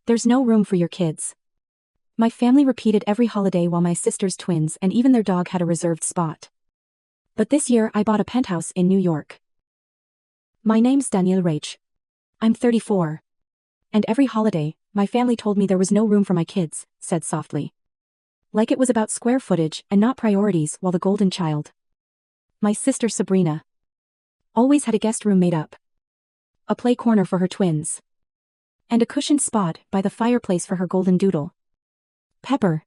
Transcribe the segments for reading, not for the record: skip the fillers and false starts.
There's no room for your kids. My family repeated every holiday while my sister's twins and even their dog had a reserved spot. But this year I bought a penthouse in New York. My name's Danielle Rach. I'm 34. And every holiday, my family told me there was no room for my kids, said softly. Like it was about square footage and not priorities while the golden child. My sister Sabrina always had a guest room made up. A play corner for her twins. And a cushioned spot by the fireplace for her golden doodle. Pepper.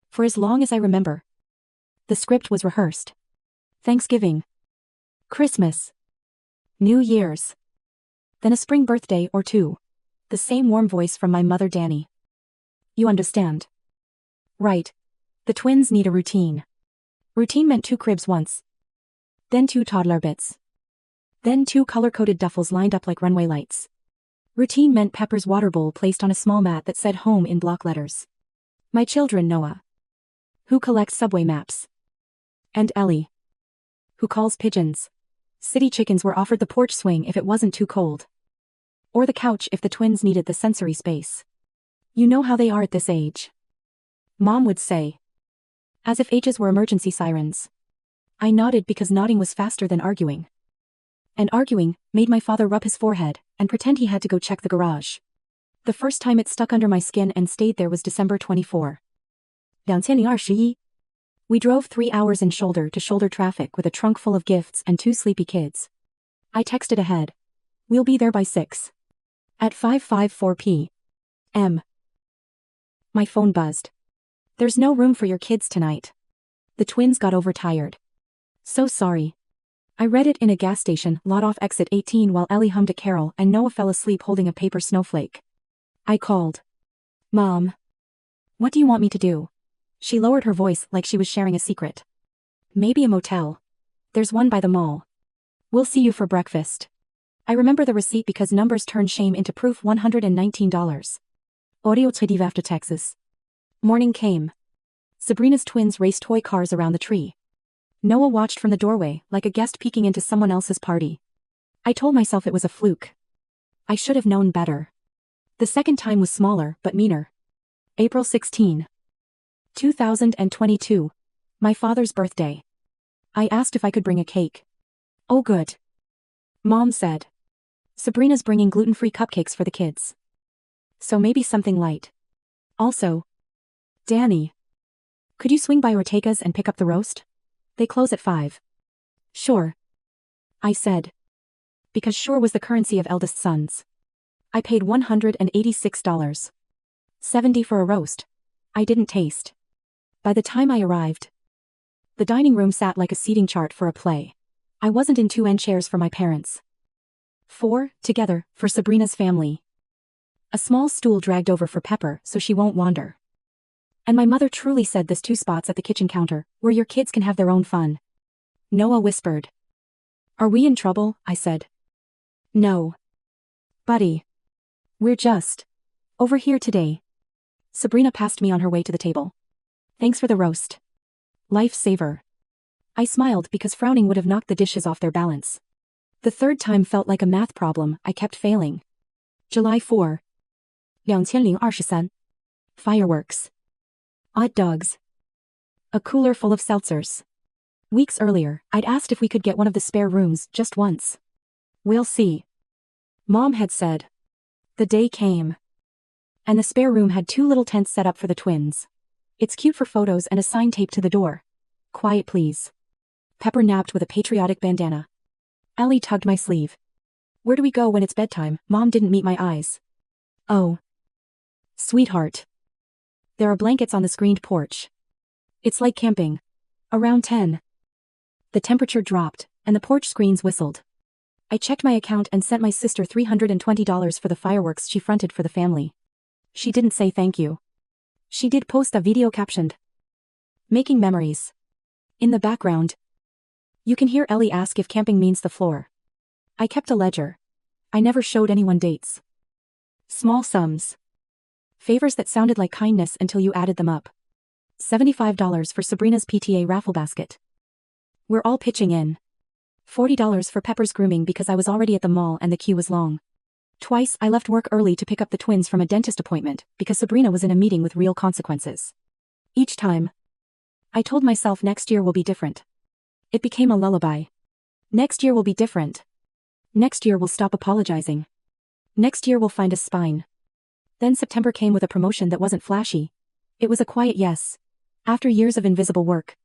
For as long as I remember. The script was rehearsed. Thanksgiving. Christmas. New Year's. Then a spring birthday or two. The same warm voice from my mother Danny. You understand? Right. The twins need a routine. Routine meant 2 cribs once. Then 2 toddler bits. Then 2 color-coded duffels lined up like runway lights. Routine meant Pepper's water bowl placed on a small mat that said home in block letters. My children Noah, who collects subway maps. And Ellie, who calls pigeons. City chickens were offered the porch swing if it wasn't too cold. Or the couch if the twins needed the sensory space. You know how they are at this age. Mom would say. As if ages were emergency sirens. I nodded because nodding was faster than arguing. And arguing made my father rub his forehead and pretend he had to go check the garage. The first time it stuck under my skin and stayed there was December 24. 2021. We drove 3 hours in shoulder-to-shoulder traffic with a trunk full of gifts and 2 sleepy kids. I texted ahead. We'll be there by 6. At 5:54 p.m. My phone buzzed. There's no room for your kids tonight. The twins got overtired. So sorry. I read it in a gas station lot off exit 18 while Ellie hummed a carol and Noah fell asleep holding a paper snowflake. I called. Mom. What do you want me to do? She lowered her voice like she was sharing a secret. Maybe a motel. There's one by the mall. We'll see you for breakfast. I remember the receipt because numbers turn shame into proof. $119. Audio très after Texas. Morning came. Sabrina's twins raced toy cars around the tree. Noah watched from the doorway like a guest peeking into someone else's party. I told myself it was a fluke. I should have known better. The second time was smaller but meaner. April 16. 2022. My father's birthday. I asked if I could bring a cake. Oh good. Mom said. Sabrina's bringing gluten-free cupcakes for the kids. So maybe something light. Also. Danny. Could you swing by Ortega's and pick up the roast? They close at 5. Sure. I said. Because sure was the currency of eldest sons. I paid $186. $70 for a roast. I didn't taste. By the time I arrived, the dining room sat like a seating chart for a play. I wasn't in 2 end chairs for my parents. 4, together, for Sabrina's family. A small stool dragged over for Pepper so she won't wander. And my mother truly said there's 2 spots at the kitchen counter, where your kids can have their own fun. Noah whispered. Are we in trouble? I said. No. Buddy. We're just over here today. Sabrina passed me on her way to the table. Thanks for the roast. Lifesaver. I smiled because frowning would have knocked the dishes off their balance. The third time felt like a math problem I kept failing. July 4. 2023. Fireworks. Hot dogs. A cooler full of seltzers. Weeks earlier, I'd asked if we could get one of the spare rooms just once. We'll see. Mom had said. The day came. And the spare room had 2 little tents set up for the twins. It's cute for photos and a sign taped to the door. Quiet please. Pepper napped with a patriotic bandana. Ellie tugged my sleeve. Where do we go when it's bedtime? Mom didn't meet my eyes. Oh. Sweetheart. There are blankets on the screened porch. It's like camping. Around 10. The temperature dropped, and the porch screens whistled. I checked my account and sent my sister $320 for the fireworks she fronted for the family. She didn't say thank you. She did post a video captioned. Making memories. In the background. You can hear Ellie ask if camping means the floor. I kept a ledger. I never showed anyone dates. Small sums. Favors that sounded like kindness until you added them up. $75 for Sabrina's PTA raffle basket. We're all pitching in. $40 for Pepper's grooming because I was already at the mall and the queue was long. Twice I left work early to pick up the twins from a dentist appointment because Sabrina was in a meeting with real consequences. Each time, I told myself next year will be different. It became a lullaby. Next year will be different. Next year we'll stop apologizing. Next year we'll find a spine. Then September came with a promotion that wasn't flashy. It was a quiet yes. After years of invisible work.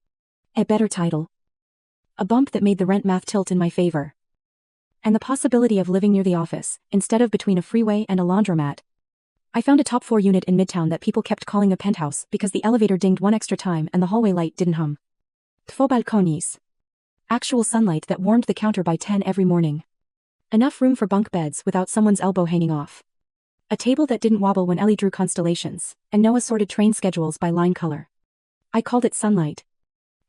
A better title. A bump that made the rent math tilt in my favor. And the possibility of living near the office, instead of between a freeway and a laundromat. I found a top floor unit in Midtown that people kept calling a penthouse because the elevator dinged one extra time and the hallway light didn't hum. Faux balconis. Actual sunlight that warmed the counter by 10 every morning. Enough room for bunk beds without someone's elbow hanging off. A table that didn't wobble when Ellie drew constellations, and no assorted train schedules by line color. I called it sunlight.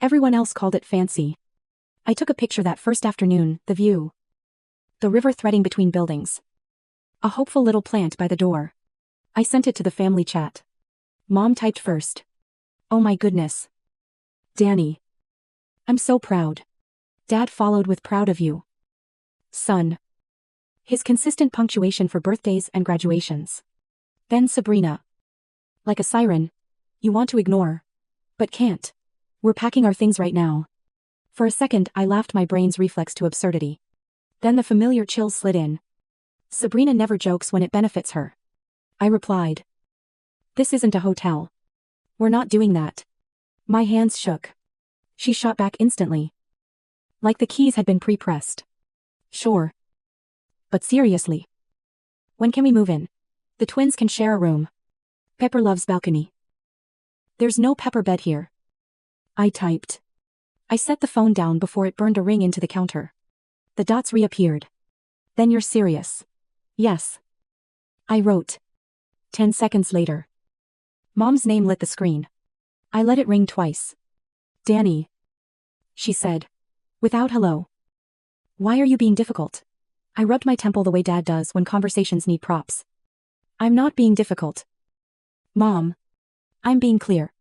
Everyone else called it fancy. I took a picture that first afternoon, the view. The river threading between buildings. A hopeful little plant by the door. I sent it to the family chat. Mom typed first. Oh my goodness. Danny. I'm so proud. Dad followed with proud of you. Son. His consistent punctuation for birthdays and graduations. Then Sabrina. Like a siren. You want to ignore. But can't. We're packing our things right now. For a second I laughed, my brain's reflex to absurdity. Then the familiar chill slid in. Sabrina never jokes when it benefits her. I replied. This isn't a hotel. We're not doing that. My hands shook. She shot back instantly. Like the keys had been pre-pressed. Sure. But seriously. When can we move in? The twins can share a room. Pepper loves balcony. There's no Pepper bed here. I typed. I set the phone down before it burned a ring into the counter. The dots reappeared. Then you're serious. Yes. I wrote. 10 seconds later. Mom's name lit the screen. I let it ring twice. Danny. She said. Without hello. Why are you being difficult? I rubbed my temple the way Dad does when conversations need props. I'm not being difficult. Mom. I'm being clear.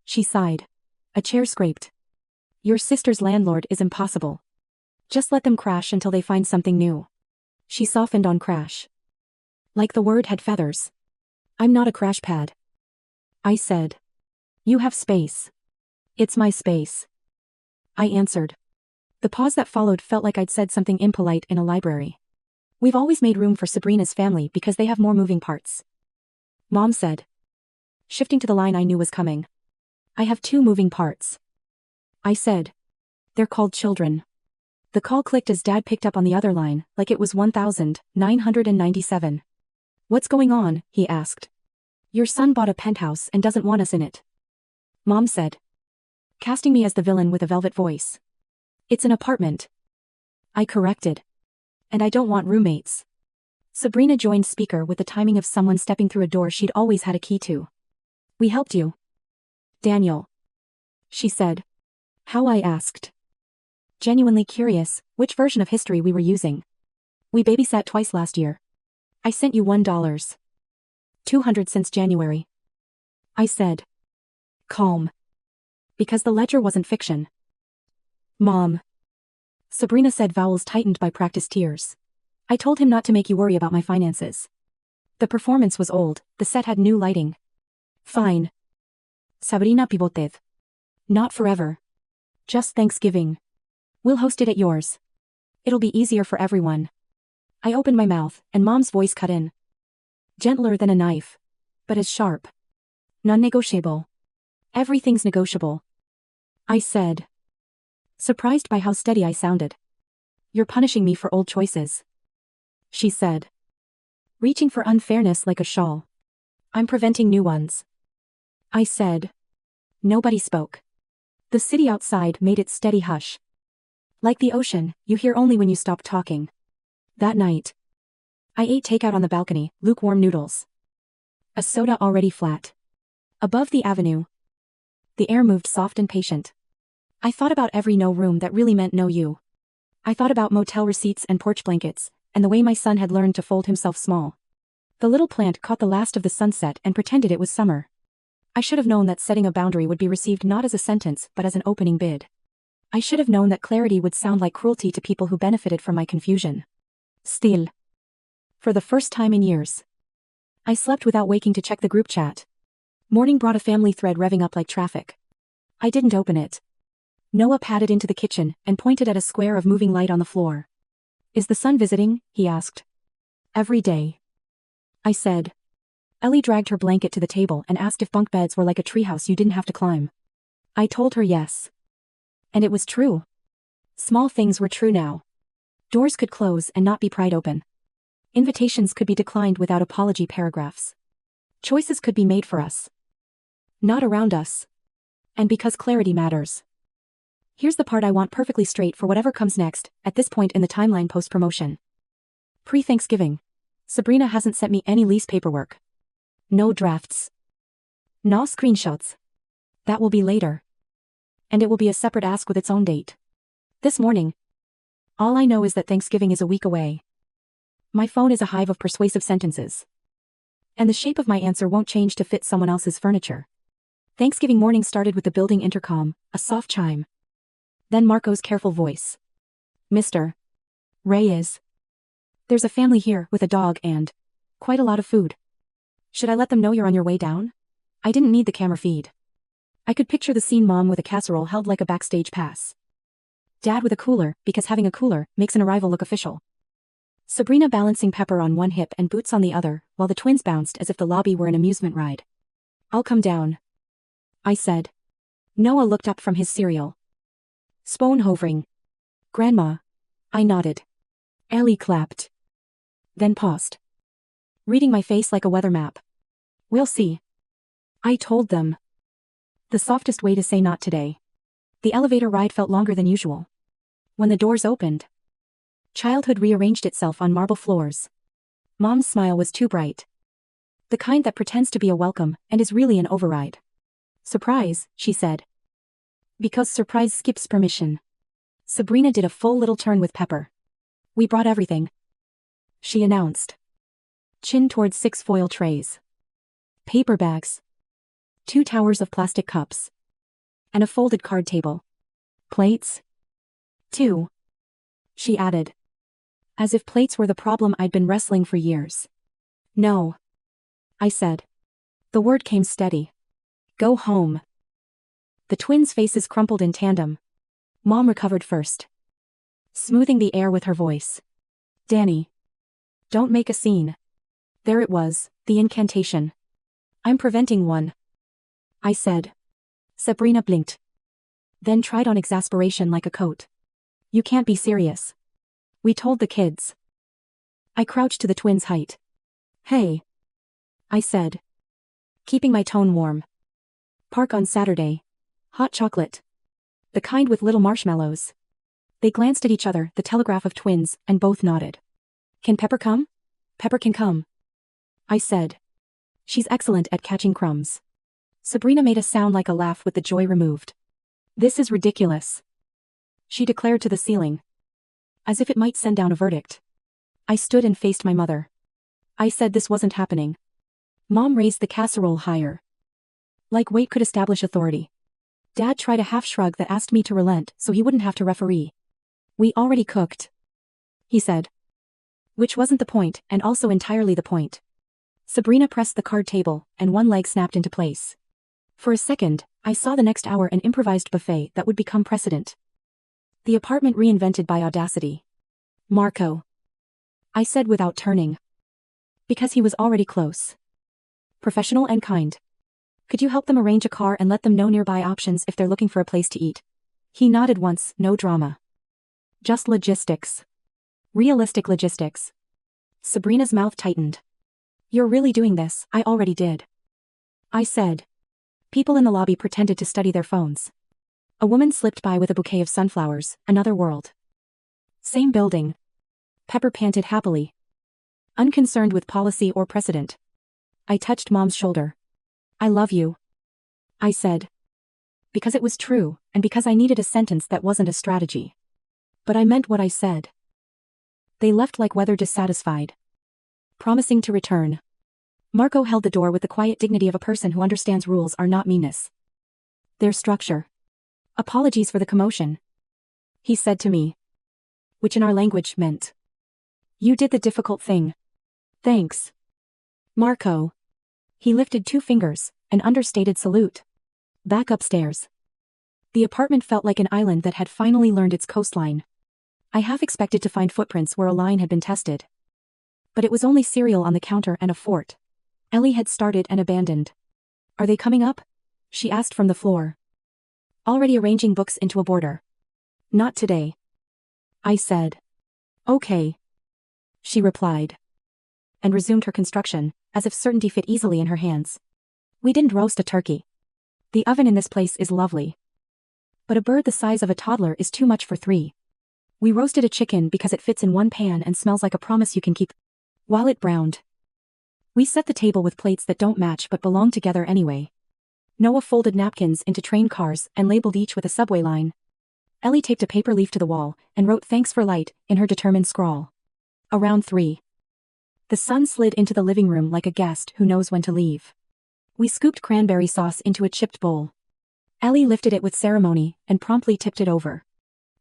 She sighed. A chair scraped. Your sister's landlord is impossible. Just let them crash until they find something new. She softened on crash. Like the word had feathers. I'm not a crash pad. I said. You have space. It's my space. I answered. The pause that followed felt like I'd said something impolite in a library. We've always made room for Sabrina's family because they have more moving parts. Mom said. Shifting to the line I knew was coming. I have 2 moving parts. I said. They're called children. The call clicked as Dad picked up on the other line, like it was 1997. What's going on? He asked. Your son bought a penthouse and doesn't want us in it. Mom said. Casting me as the villain with a velvet voice. It's an apartment. I corrected. And I don't want roommates. Sabrina joined speaker with the timing of someone stepping through a door she'd always had a key to. We helped you. Daniel. She said. How? I asked. Genuinely curious, which version of history we were using. We babysat twice last year. I sent you $1. 200 since January. I said. Calm. Because the ledger wasn't fiction. Mom. Sabrina said, vowels tightened by practiced tears. I told him not to make you worry about my finances. The performance was old, the set had new lighting. Fine. Sabrina pivoted. Not forever. Just Thanksgiving. We'll host it at yours. It'll be easier for everyone. I opened my mouth, and Mom's voice cut in. Gentler than a knife. But as sharp. Non-negotiable. Everything's negotiable. I said. Surprised by how steady I sounded. You're punishing me for old choices. She said. Reaching for unfairness like a shawl. I'm preventing new ones. I said. Nobody spoke. The city outside made its steady hush. Like the ocean, you hear only when you stop talking. That night. I ate takeout on the balcony, lukewarm noodles. A soda already flat. Above the avenue. The air moved soft and patient. I thought about every no room that really meant no you. I thought about motel receipts and porch blankets, and the way my son had learned to fold himself small. The little plant caught the last of the sunset and pretended it was summer. I should have known that setting a boundary would be received not as a sentence but as an opening bid. I should have known that clarity would sound like cruelty to people who benefited from my confusion. Still. For the first time in years. I slept without waking to check the group chat. Morning brought a family thread revving up like traffic. I didn't open it. Noah padded into the kitchen and pointed at a square of moving light on the floor. Is the sun visiting? He asked. Every day. I said. Ellie dragged her blanket to the table and asked if bunk beds were like a treehouse you didn't have to climb. I told her yes. And it was true. Small things were true now. Doors could close and not be pried open. Invitations could be declined without apology paragraphs. Choices could be made for us. Not around us. And because clarity matters. Here's the part I want perfectly straight for whatever comes next, at this point in the timeline post-promotion. Pre-Thanksgiving. Sabrina hasn't sent me any lease paperwork. No drafts. No screenshots. That will be later. And it will be a separate ask with its own date. This morning. All I know is that Thanksgiving is a week away. My phone is a hive of persuasive sentences. And the shape of my answer won't change to fit someone else's furniture. Thanksgiving morning started with the building intercom, a soft chime. Then Marco's careful voice. Mr. Ray is. There's a family here with a dog and quite a lot of food. Should I let them know you're on your way down? I didn't need the camera feed. I could picture the scene, mom with a casserole held like a backstage pass. Dad with a cooler, because having a cooler makes an arrival look official. Sabrina balancing Pepper on one hip and Boots on the other, while the twins bounced as if the lobby were an amusement ride. I'll come down. I said. Noah looked up from his cereal. Spoon hovering. Grandma. I nodded. Ellie clapped. Then paused. Reading my face like a weather map. We'll see. I told them. The softest way to say not today. The elevator ride felt longer than usual. When the doors opened. Childhood rearranged itself on marble floors. Mom's smile was too bright. The kind that pretends to be a welcome and is really an override. Surprise, she said. Because surprise skips permission. Sabrina did a full little turn with Pepper. We brought everything. She announced. Chin towards 6 foil trays. Paper bags. 2 towers of plastic cups. And a folded card table. Plates? 2. She added. As if plates were the problem I'd been wrestling for years. No. I said. The word came steady. Go home. The twins' faces crumpled in tandem. Mom recovered first. Smoothing the air with her voice. Danny. Don't make a scene. There it was, the incantation. I'm preventing one. I said. Sabrina blinked. Then tried on exasperation like a coat. You can't be serious. We told the kids. I crouched to the twins' height. Hey. I said. Keeping my tone warm. Park on Saturday. Hot chocolate. The kind with little marshmallows. They glanced at each other, the telegraph of twins, and both nodded. Can Pepper come? Pepper can come. I said. She's excellent at catching crumbs. Sabrina made a sound like a laugh with the joy removed. This is ridiculous. She declared to the ceiling. As if it might send down a verdict. I stood and faced my mother. I said this wasn't happening. Mom raised the casserole higher. Like weight could establish authority. Dad tried a half shrug that asked me to relent so he wouldn't have to referee. We already cooked. He said. Which wasn't the point, and also entirely the point. Sabrina pressed the card table, and one leg snapped into place. For a second, I saw the next hour an improvised buffet that would become precedent. The apartment reinvented by audacity. Marco. I said without turning. Because he was already close. Professional and kind. Could you help them arrange a car and let them know nearby options if they're looking for a place to eat? He nodded once, no drama. Just logistics. Realistic logistics. Sabrina's mouth tightened. You're really doing this? I already did. I said. People in the lobby pretended to study their phones. A woman slipped by with a bouquet of sunflowers, another world. Same building. Pepper panted happily. Unconcerned with policy or precedent. I touched Mom's shoulder. I love you. I said. Because it was true, and because I needed a sentence that wasn't a strategy. But I meant what I said. They left like weather dissatisfied. Promising to return. Marco held the door with the quiet dignity of a person who understands rules are not meanness. Their structure. Apologies for the commotion. He said to me. Which in our language meant. You did the difficult thing. Thanks. Marco. He lifted 2 fingers, an understated salute. Back upstairs. The apartment felt like an island that had finally learned its coastline. I half expected to find footprints where a line had been tested. But it was only cereal on the counter and a fort. Ellie had started and abandoned. Are they coming up? She asked from the floor. Already arranging books into a border. Not today. I said. Okay. She replied. And resumed her construction, as if certainty fit easily in her hands. We didn't roast a turkey. The oven in this place is lovely. But a bird the size of a toddler is too much for 3. We roasted a chicken because it fits in one pan and smells like a promise you can keep. While it browned. We set the table with plates that don't match but belong together anyway. Noah folded napkins into train cars and labeled each with a subway line. Ellie taped a paper leaf to the wall and wrote "Thanks for light" in her determined scrawl. Around 3. The sun slid into the living room like a guest who knows when to leave. We scooped cranberry sauce into a chipped bowl. Ellie lifted it with ceremony and promptly tipped it over.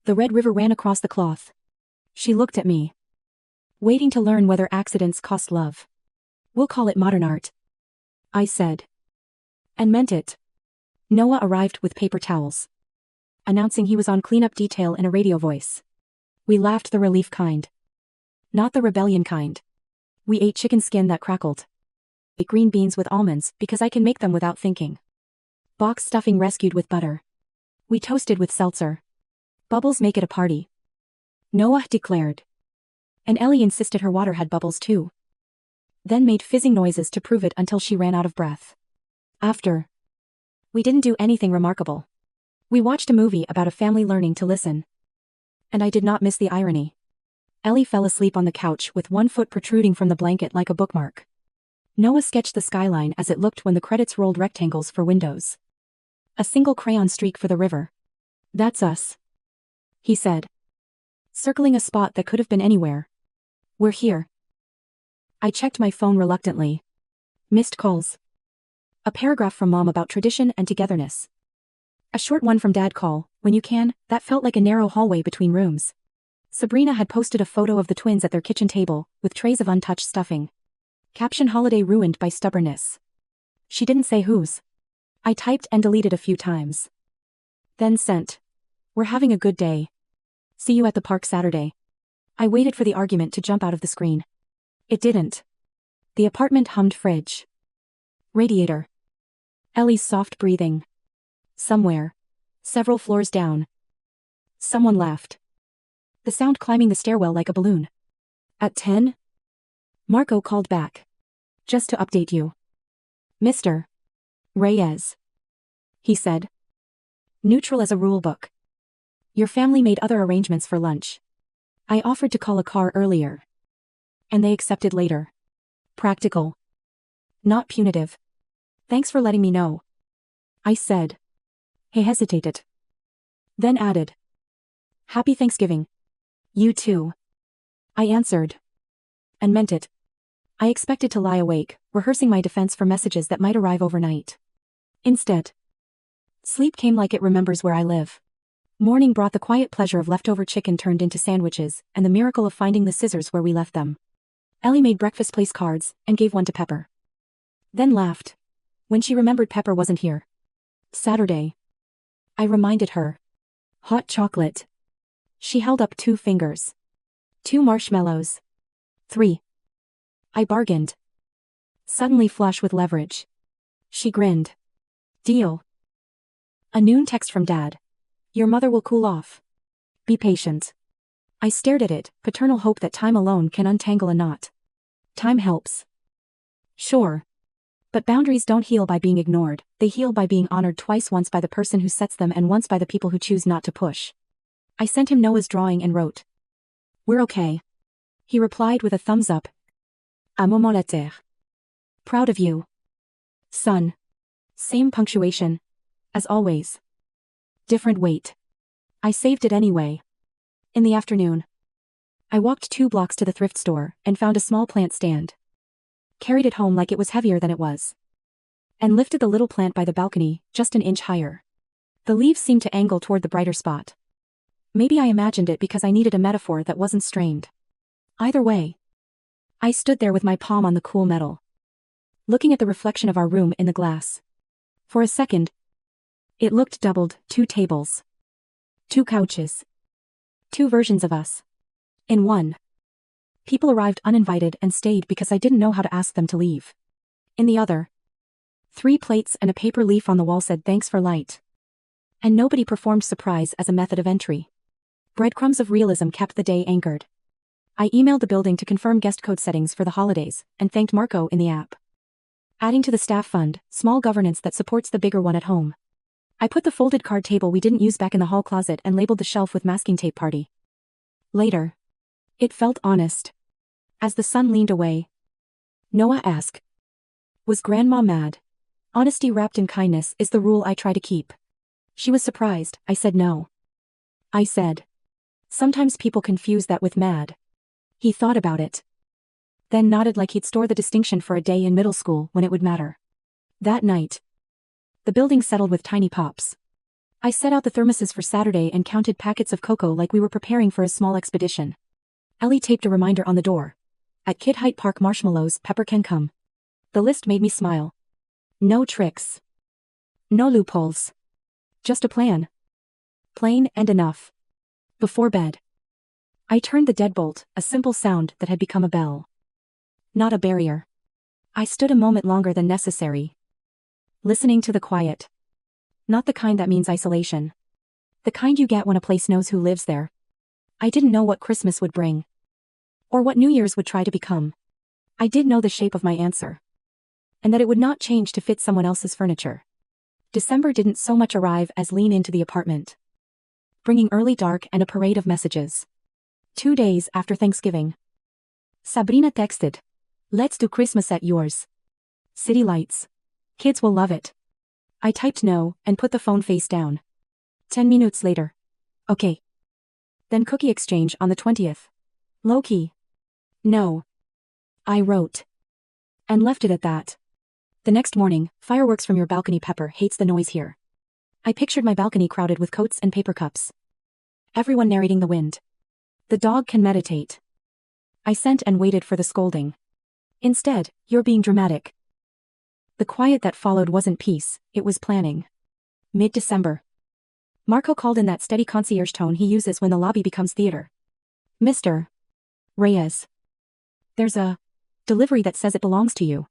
The red river ran across the cloth. She looked at me. Waiting to learn whether accidents cost love. We'll call it modern art. I said. And meant it. Noah arrived with paper towels. Announcing he was on cleanup detail in a radio voice. We laughed the relief kind. Not the rebellion kind. We ate chicken skin that crackled. Ate green beans with almonds because I can make them without thinking. Box stuffing rescued with butter. We toasted with seltzer. Bubbles make it a party. Noah declared. And Ellie insisted her water had bubbles too. Then made fizzing noises to prove it until she ran out of breath. After. We didn't do anything remarkable. We watched a movie about a family learning to listen. And I did not miss the irony. Ellie fell asleep on the couch with one foot protruding from the blanket like a bookmark. Noah sketched the skyline as it looked when the credits rolled rectangles for windows. A single crayon streak for the river. That's us. He said. Circling a spot that could have been anywhere. We're here. I checked my phone reluctantly. Missed calls. A paragraph from Mom about tradition and togetherness. A short one from Dad call, when you can, that felt like a narrow hallway between rooms. Sabrina had posted a photo of the twins at their kitchen table, with trays of untouched stuffing. Caption holiday ruined by stubbornness. She didn't say whose. I typed and deleted a few times. Then sent. We're having a good day. See you at the park Saturday. I waited for the argument to jump out of the screen. It didn't. The apartment hummed fridge. Radiator. Ellie's soft breathing. Somewhere. Several floors down. Someone laughed. The sound climbing the stairwell like a balloon. At 10? Marco called back. Just to update you. Mr. Reyes. He said. Neutral as a rule book. Your family made other arrangements for lunch. I offered to call a car earlier. And they accepted later. Practical. Not punitive. Thanks for letting me know. I said. He hesitated. Then added. Happy Thanksgiving. You too. I answered. And meant it. I expected to lie awake, rehearsing my defense for messages that might arrive overnight. Instead. Sleep came like it remembers where I live. Morning brought the quiet pleasure of leftover chicken turned into sandwiches, and the miracle of finding the scissors where we left them. Ellie made breakfast place cards, and gave one to Pepper. Then laughed. When she remembered Pepper wasn't here. Saturday. I reminded her. Hot chocolate. She held up 2 fingers. 2 marshmallows. 3. I bargained. Suddenly flush with leverage. She grinned. Deal. A noon text from Dad. Your mother will cool off. Be patient. I stared at it, paternal hope that time alone can untangle a knot. Time helps. Sure. But boundaries don't heal by being ignored, they heal by being honored twice, once by the person who sets them and once by the people who choose not to push. I sent him Noah's drawing and wrote. We're okay. He replied with a thumbs up. À moment la terre. Proud of you. Son. Same punctuation. As always. Different weight. I saved it anyway. In the afternoon. I walked 2 blocks to the thrift store and found a small plant stand. Carried it home like it was heavier than it was. And lifted the little plant by the balcony, just an inch higher. The leaves seemed to angle toward the brighter spot. Maybe I imagined it because I needed a metaphor that wasn't strained. Either way. I stood there with my palm on the cool metal, looking at the reflection of our room in the glass. For a second, it looked doubled, 2 tables, 2 couches, 2 versions of us. In one. People arrived uninvited and stayed because I didn't know how to ask them to leave. In the other, 3 plates and a paper leaf on the wall said thanks for light. And nobody performed surprise as a method of entry. Breadcrumbs of realism kept the day anchored. I emailed the building to confirm guest code settings for the holidays, and thanked Marco in the app. Adding to the staff fund, small governance that supports the bigger one at home. I put the folded card table we didn't use back in the hall closet and labeled the shelf with masking tape party. Later. It felt honest. As the sun leaned away, Noah asked, "Was Grandma mad?" Honesty wrapped in kindness is the rule I try to keep. She was surprised. I said no. I said, "Sometimes people confuse that with mad." He thought about it. Then nodded like he'd store the distinction for a day in middle school when it would matter. That night, the building settled with tiny pops. I set out the thermoses for Saturday and counted packets of cocoa like we were preparing for a small expedition. Ellie taped a reminder on the door. At Kid Height Park marshmallows, Pepper can come. The list made me smile. No tricks. No loopholes. Just a plan. Plain and enough. Before bed, I turned the deadbolt, a simple sound that had become a bell. Not a barrier. I stood a moment longer than necessary, listening to the quiet. Not the kind that means isolation. The kind you get when a place knows who lives there. I didn't know what Christmas would bring, or what New Year's would try to become. I did know the shape of my answer, and that it would not change to fit someone else's furniture. December didn't so much arrive as lean into the apartment, bringing early dark and a parade of messages. 2 days after Thanksgiving, Sabrina texted, "Let's do Christmas at yours. City lights. Kids will love it." I typed no and put the phone face down. 10 minutes later. Okay. Then cookie exchange on the 20th. Low-key. No. I wrote. And left it at that. The next morning, fireworks from your balcony. Pepper hates the noise here. I pictured my balcony crowded with coats and paper cups. Everyone narrating the wind. The dog can meditate. I sent and waited for the scolding. Instead, you're being dramatic. The quiet that followed wasn't peace, it was planning. Mid-December. Marco called in that steady concierge tone he uses when the lobby becomes theater. "Mr. Reyes. There's a delivery that says it belongs to you."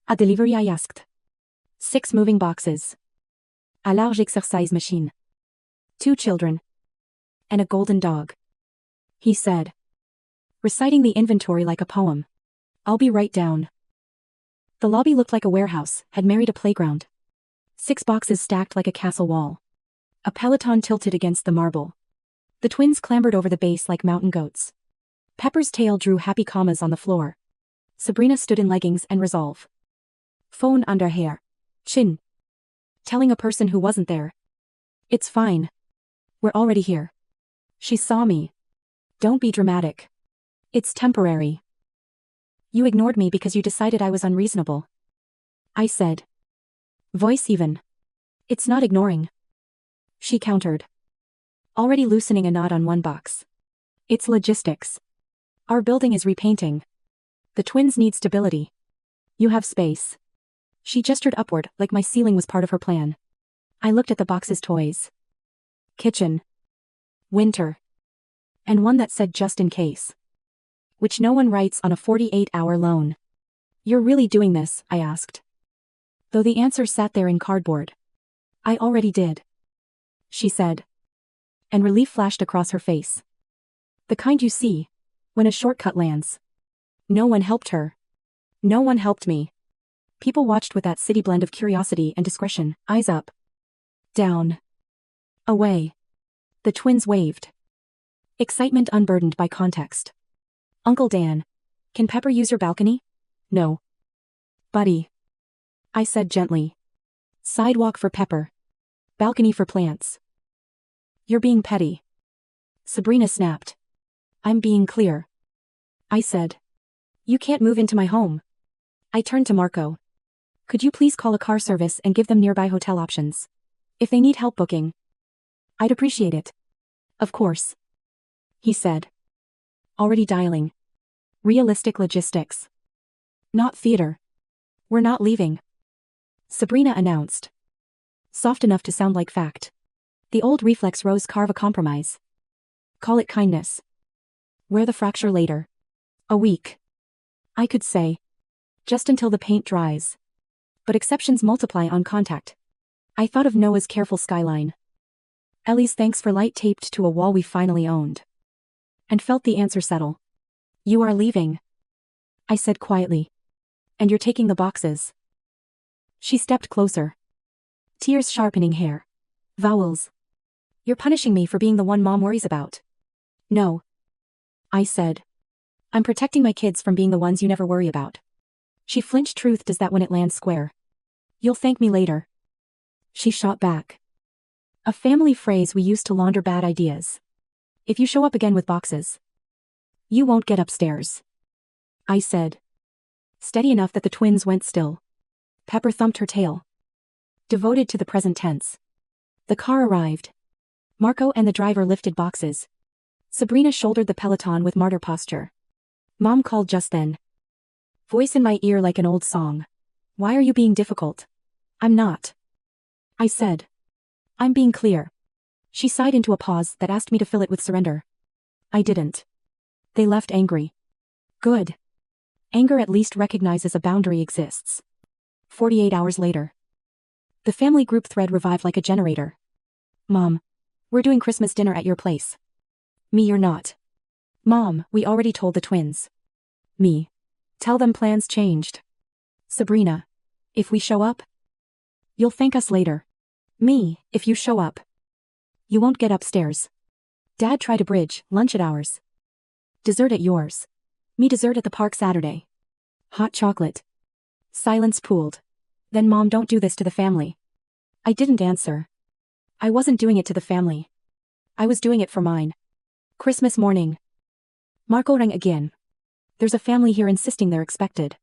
"A delivery?" I asked. 6 moving boxes. A large exercise machine. 2 children. And a golden dog. He said, reciting the inventory like a poem. "I'll be right down." The lobby looked like a warehouse, had married a playground. 6 boxes stacked like a castle wall. A peloton tilted against the marble. The twins clambered over the base like mountain goats. Pepper's tail drew happy commas on the floor. Sabrina stood in leggings and resolve. Phone under hair. Chin. Telling a person who wasn't there. "It's fine. We're already here." She saw me. "Don't be dramatic. It's temporary. You ignored me because you decided I was unreasonable." I said. Voice even. "It's not ignoring." She countered. Already loosening a knot on one box. "It's logistics. Our building is repainting. The twins need stability. You have space." She gestured upward like my ceiling was part of her plan. I looked at the box's toys. Kitchen. Winter. And one that said just in case. Which no one writes on a 48-hour loan. "You're really doing this?" I asked. Though the answer sat there in cardboard. "I already did," she said. And relief flashed across her face. The kind you see when a shortcut lands. No one helped her. No one helped me. People watched with that city blend of curiosity and discretion, eyes up. Down. Away. The twins waved. Excitement unburdened by context. "Uncle Dan, can Pepper use your balcony?" "No." "Buddy," I said gently. "Sidewalk for Pepper. Balcony for plants." "You're being petty." Sabrina snapped. "I'm being clear." I said. "You can't move into my home." I turned to Marco. "Could you please call a car service and give them nearby hotel options? If they need help booking, I'd appreciate it." "Of course," he said. "Already dialing." Realistic logistics. Not theater. We're not leaving. Sabrina announced. Soft enough to sound like fact. The old reflex rose carve a compromise. Call it kindness. Wear the fracture later. A week. I could say. Just until the paint dries. But exceptions multiply on contact. I thought of Noah's careful skyline. Ellie's thanks for light taped to a wall we finally owned. And felt the answer settle. You are leaving. I said quietly. And you're taking the boxes. She stepped closer. Tears sharpening hair. Vowels. You're punishing me for being the one Mom worries about. No. I said. I'm protecting my kids from being the ones you never worry about. She flinched. Truth does that when it lands square. You'll thank me later. She shot back. A family phrase we used to launder bad ideas. If you show up again with boxes, you won't get upstairs. I said. Steady enough that the twins went still. Pepper thumped her tail. Devoted to the present tense. The car arrived. Marco and the driver lifted boxes. Sabrina shouldered the peloton with martyr posture. Mom called just then. Voice in my ear like an old song. Why are you being difficult? I'm not. I said. I'm being clear. She sighed into a pause that asked me to fill it with surrender. I didn't. They left angry. Good. Anger at least recognizes a boundary exists. 48 hours later. The family group thread revived like a generator. Mom. We're doing Christmas dinner at your place. Me, you're not. Mom, we already told the twins. Me. Tell them plans changed. Sabrina. If we show up? You'll thank us later. Me, if you show up. You won't get upstairs. Dad tried to bridge, lunch at ours. Dessert at yours. Me dessert at the park Saturday. Hot chocolate. Silence pooled. Then Mom, don't do this to the family. I didn't answer. I wasn't doing it to the family. I was doing it for mine. Christmas morning. Marco rang again. There's a family here insisting they're expected.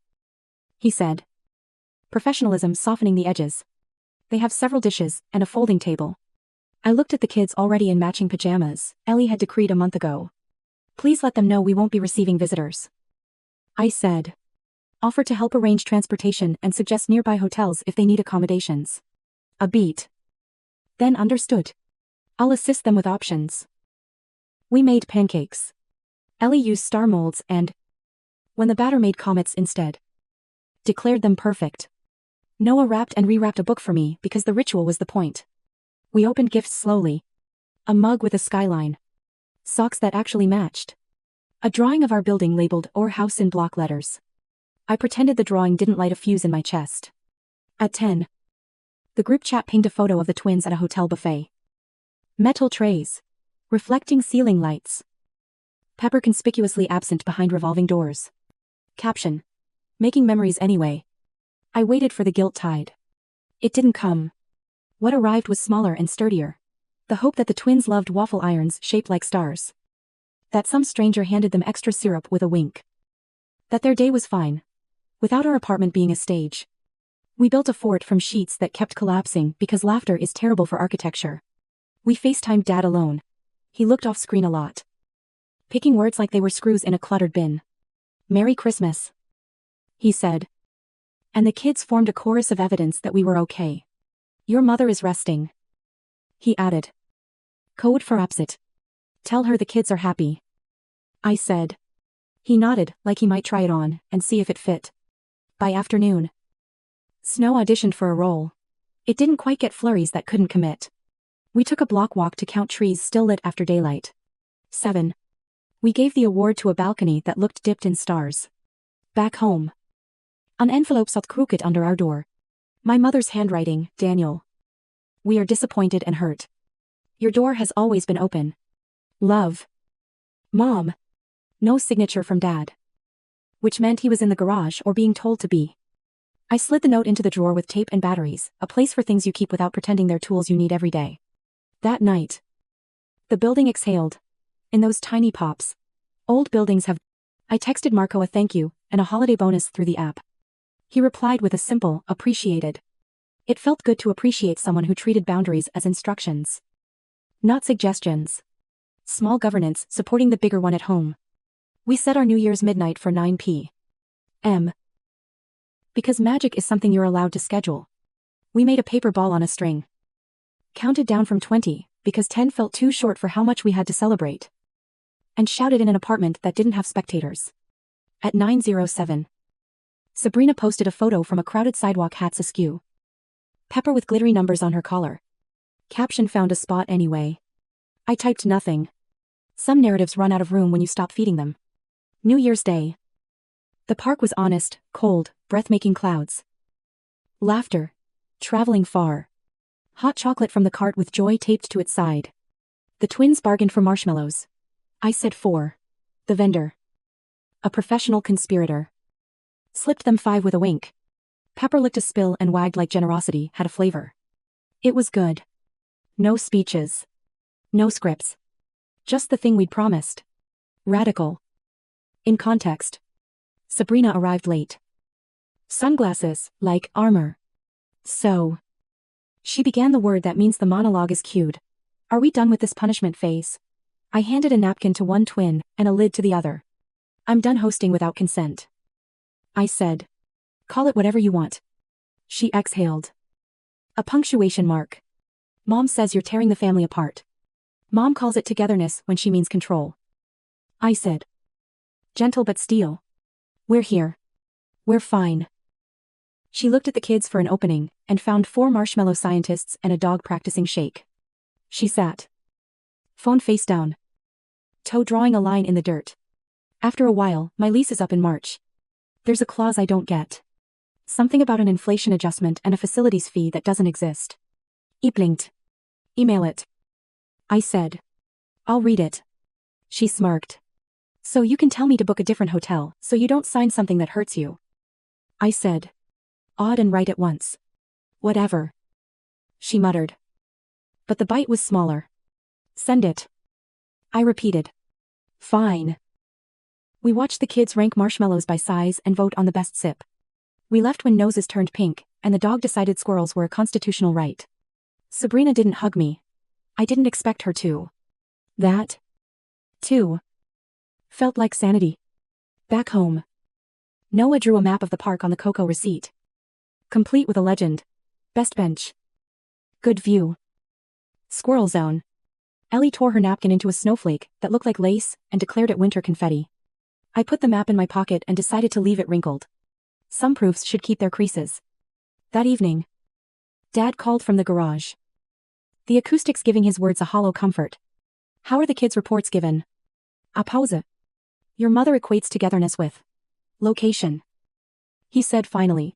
He said. Professionalism softening the edges. They have several dishes and a folding table. I looked at the kids already in matching pajamas Ellie had decreed a month ago. Please let them know we won't be receiving visitors. I said. Offer to help arrange transportation and suggest nearby hotels if they need accommodations. A beat. Then understood. I'll assist them with options. We made pancakes. Ellie used star molds and, when the batter made comets instead, declared them perfect. Noah wrapped and rewrapped a book for me because the ritual was the point. We opened gifts slowly. A mug with a skyline. Socks that actually matched. A drawing of our building labeled "or house" in block letters. I pretended the drawing didn't light a fuse in my chest. At 10. The group chat pinged a photo of the twins at a hotel buffet. Metal trays. Reflecting ceiling lights. Pepper conspicuously absent behind revolving doors. Caption. Making memories anyway. I waited for the guilt tide. It didn't come. What arrived was smaller and sturdier. The hope that the twins loved waffle irons shaped like stars. That some stranger handed them extra syrup with a wink. That their day was fine. Without our apartment being a stage. We built a fort from sheets that kept collapsing because laughter is terrible for architecture. We FaceTimed Dad alone. He looked off screen a lot. Picking words like they were screws in a cluttered bin. Merry Christmas. He said. And the kids formed a chorus of evidence that we were okay. Your mother is resting. He added. Code for opposite. Tell her the kids are happy. I said. He nodded, like he might try it on, and see if it fit. By afternoon. Snow auditioned for a role. It didn't quite get flurries that couldn't commit. We took a block walk to count trees still lit after daylight. 7. We gave the award to a balcony that looked dipped in stars. Back home. An envelope sat crooked under our door. My mother's handwriting, Daniel. We are disappointed and hurt. Your door has always been open. Love. Mom. No signature from Dad. Which meant he was in the garage or being told to be. I slid the note into the drawer with tape and batteries, a place for things you keep without pretending they're tools you need every day. That night. The building exhaled. In those tiny pops. Old buildings have. I texted Marco a thank you and a holiday bonus through the app. He replied with a simple, appreciated. It felt good to appreciate someone who treated boundaries as instructions. Not suggestions. Small governance supporting the bigger one at home. We set our New Year's midnight for 9 p.m. Because magic is something you're allowed to schedule. We made a paper ball on a string. Counted down from 20, because 10 felt too short for how much we had to celebrate. And shouted in an apartment that didn't have spectators. At 9:07. Sabrina posted a photo from a crowded sidewalk, hats askew. Pepper with glittery numbers on her collar. Caption: found a spot anyway. I typed nothing. Some narratives run out of room when you stop feeding them. New Year's Day. The park was honest, cold, breathtaking clouds. Laughter. Traveling far. Hot chocolate from the cart with joy taped to its side. The twins bargained for marshmallows. I said 4. The vendor. A professional conspirator. Slipped them 5 with a wink. Pepper licked a spill and wagged like generosity had a flavor. It was good. No speeches. No scripts. Just the thing we'd promised. Radical. In context. Sabrina arrived late. Sunglasses, like armor. So. She began the word that means the monologue is cued. Are we done with this punishment phase? I handed a napkin to one twin and a lid to the other. I'm done hosting without consent. I said. Call it whatever you want. She exhaled. A punctuation mark. Mom says you're tearing the family apart. Mom calls it togetherness when she means control. I said. Gentle but steel. We're here. We're fine. She looked at the kids for an opening and found 4 marshmallow scientists and a dog practicing shake. She sat. Phone face down. Toe drawing a line in the dirt. After a while, my lease is up in March. There's a clause I don't get. Something about an inflation adjustment and a facilities fee that doesn't exist. Blinked. Email it. I said. I'll read it. She smirked. So you can tell me to book a different hotel, so you don't sign something that hurts you. I said. Odd and right at once. Whatever. She muttered. But the bite was smaller. Send it. I repeated. Fine. We watched the kids rank marshmallows by size and vote on the best sip. We left when noses turned pink, and the dog decided squirrels were a constitutional right. Sabrina didn't hug me. I didn't expect her to. That, too, felt like sanity. Back home. Noah drew a map of the park on the Coco receipt. Complete with a legend. Best bench. Good view. Squirrel zone. Ellie tore her napkin into a snowflake that looked like lace and declared it winter confetti. I put the map in my pocket and decided to leave it wrinkled. Some proofs should keep their creases. That evening, Dad called from the garage. The acoustics giving his words a hollow comfort. How are the kids' reports given? A pause. Your mother equates togetherness with location. He said finally.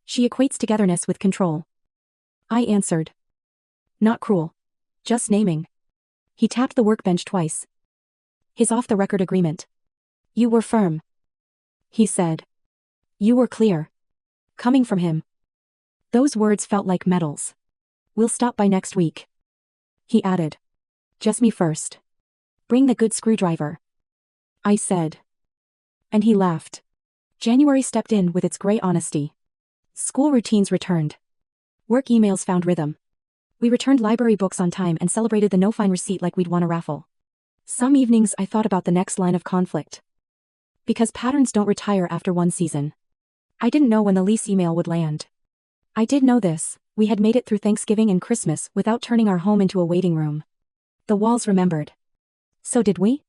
She equates togetherness with control. I answered. Not cruel. Just naming. He tapped the workbench twice. His off-the-record agreement. You were firm. He said. You were clear. Coming from him. Those words felt like medals. We'll stop by next week. He added. Just me first. Bring the good screwdriver. I said. And he laughed. January stepped in with its gray honesty. School routines returned. Work emails found rhythm. We returned library books on time and celebrated the no-fine receipt like we'd won a raffle. Some evenings I thought about the next line of conflict. Because patterns don't retire after one season. I didn't know when the lease email would land. I did know this, we had made it through Thanksgiving and Christmas without turning our home into a waiting room. The walls remembered. So did we?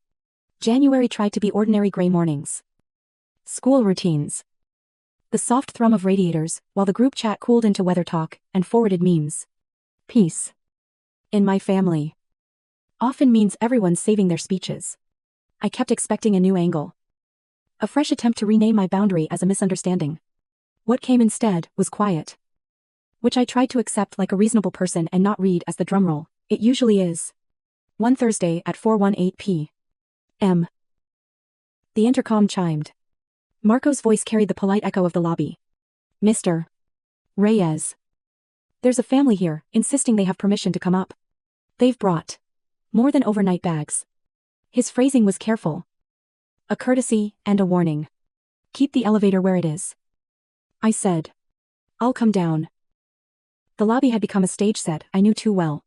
January tried to be ordinary gray mornings. School routines. The soft thrum of radiators, while the group chat cooled into weather talk and forwarded memes. Peace. In my family. Often means everyone's saving their speeches. I kept expecting a new angle. A fresh attempt to rename my boundary as a misunderstanding. What came instead was quiet. Which I tried to accept like a reasonable person and not read as the drumroll it usually is. One Thursday at 4:18 p.m. The intercom chimed. Marco's voice carried the polite echo of the lobby. Mr. Reyes. There's a family here, insisting they have permission to come up. They've brought more than overnight bags. His phrasing was careful. A courtesy and a warning. Keep the elevator where it is. I said. I'll come down. The lobby had become a stage set I knew too well.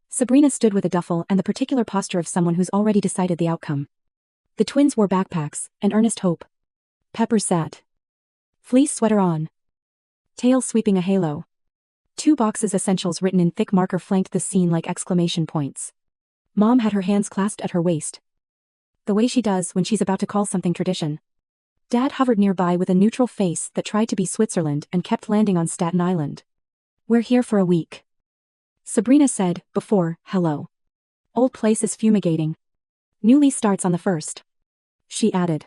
Sabrina stood with a duffel and the particular posture of someone who's already decided the outcome. The twins wore backpacks, an earnest hope. Pepper sat. Fleece sweater on. Tail sweeping a halo. 2 boxes essentials written in thick marker flanked the scene like exclamation points. Mom had her hands clasped at her waist. The way she does when she's about to call something tradition. Dad hovered nearby with a neutral face that tried to be Switzerland and kept landing on Staten Island. We're here for a week. Sabrina said, before, hello. Old place is fumigating. New lease starts on the 1st. She added.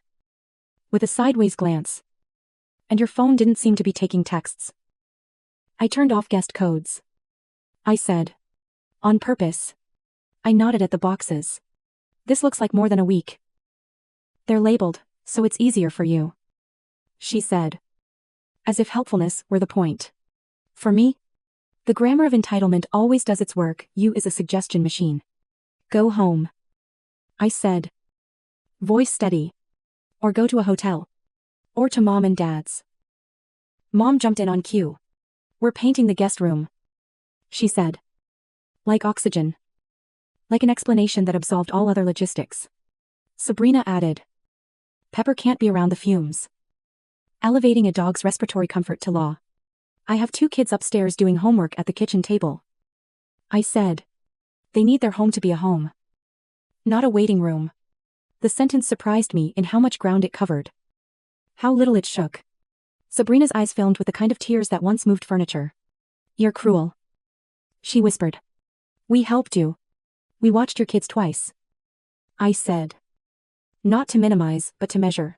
With a sideways glance. And your phone didn't seem to be taking texts. I turned off guest codes. I said. On purpose. I nodded at the boxes. This looks like more than a week. They're labeled, so it's easier for you. She said. As if helpfulness were the point. For me? The grammar of entitlement always does its work. You is a suggestion machine. Go home. I said. Voice steady. Or go to a hotel. Or to Mom and Dad's. Mom jumped in on cue. We're painting the guest room. She said. Like oxygen. Like an explanation that absolved all other logistics. Sabrina added. Pepper can't be around the fumes. Elevating a dog's respiratory comfort to law. I have 2 kids upstairs doing homework at the kitchen table. I said. They need their home to be a home. Not a waiting room. The sentence surprised me in how much ground it covered. How little it shook. Sabrina's eyes filmed with the kind of tears that once moved furniture. You're cruel. She whispered. We helped you. We watched your kids twice. I said. Not to minimize, but to measure.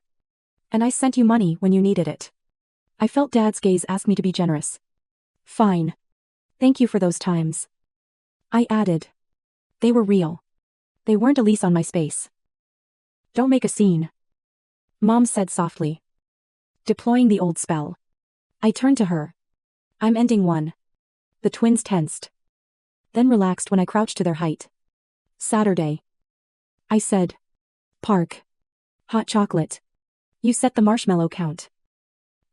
And I sent you money when you needed it. I felt Dad's gaze ask me to be generous. Fine. Thank you for those times. I added. They were real. They weren't a lease on my space. Don't make a scene. Mom said softly. Deploying the old spell. I turned to her. I'm ending one. The twins tensed. Then relaxed when I crouched to their height. Saturday. I said. Park. Hot chocolate. You set the marshmallow count.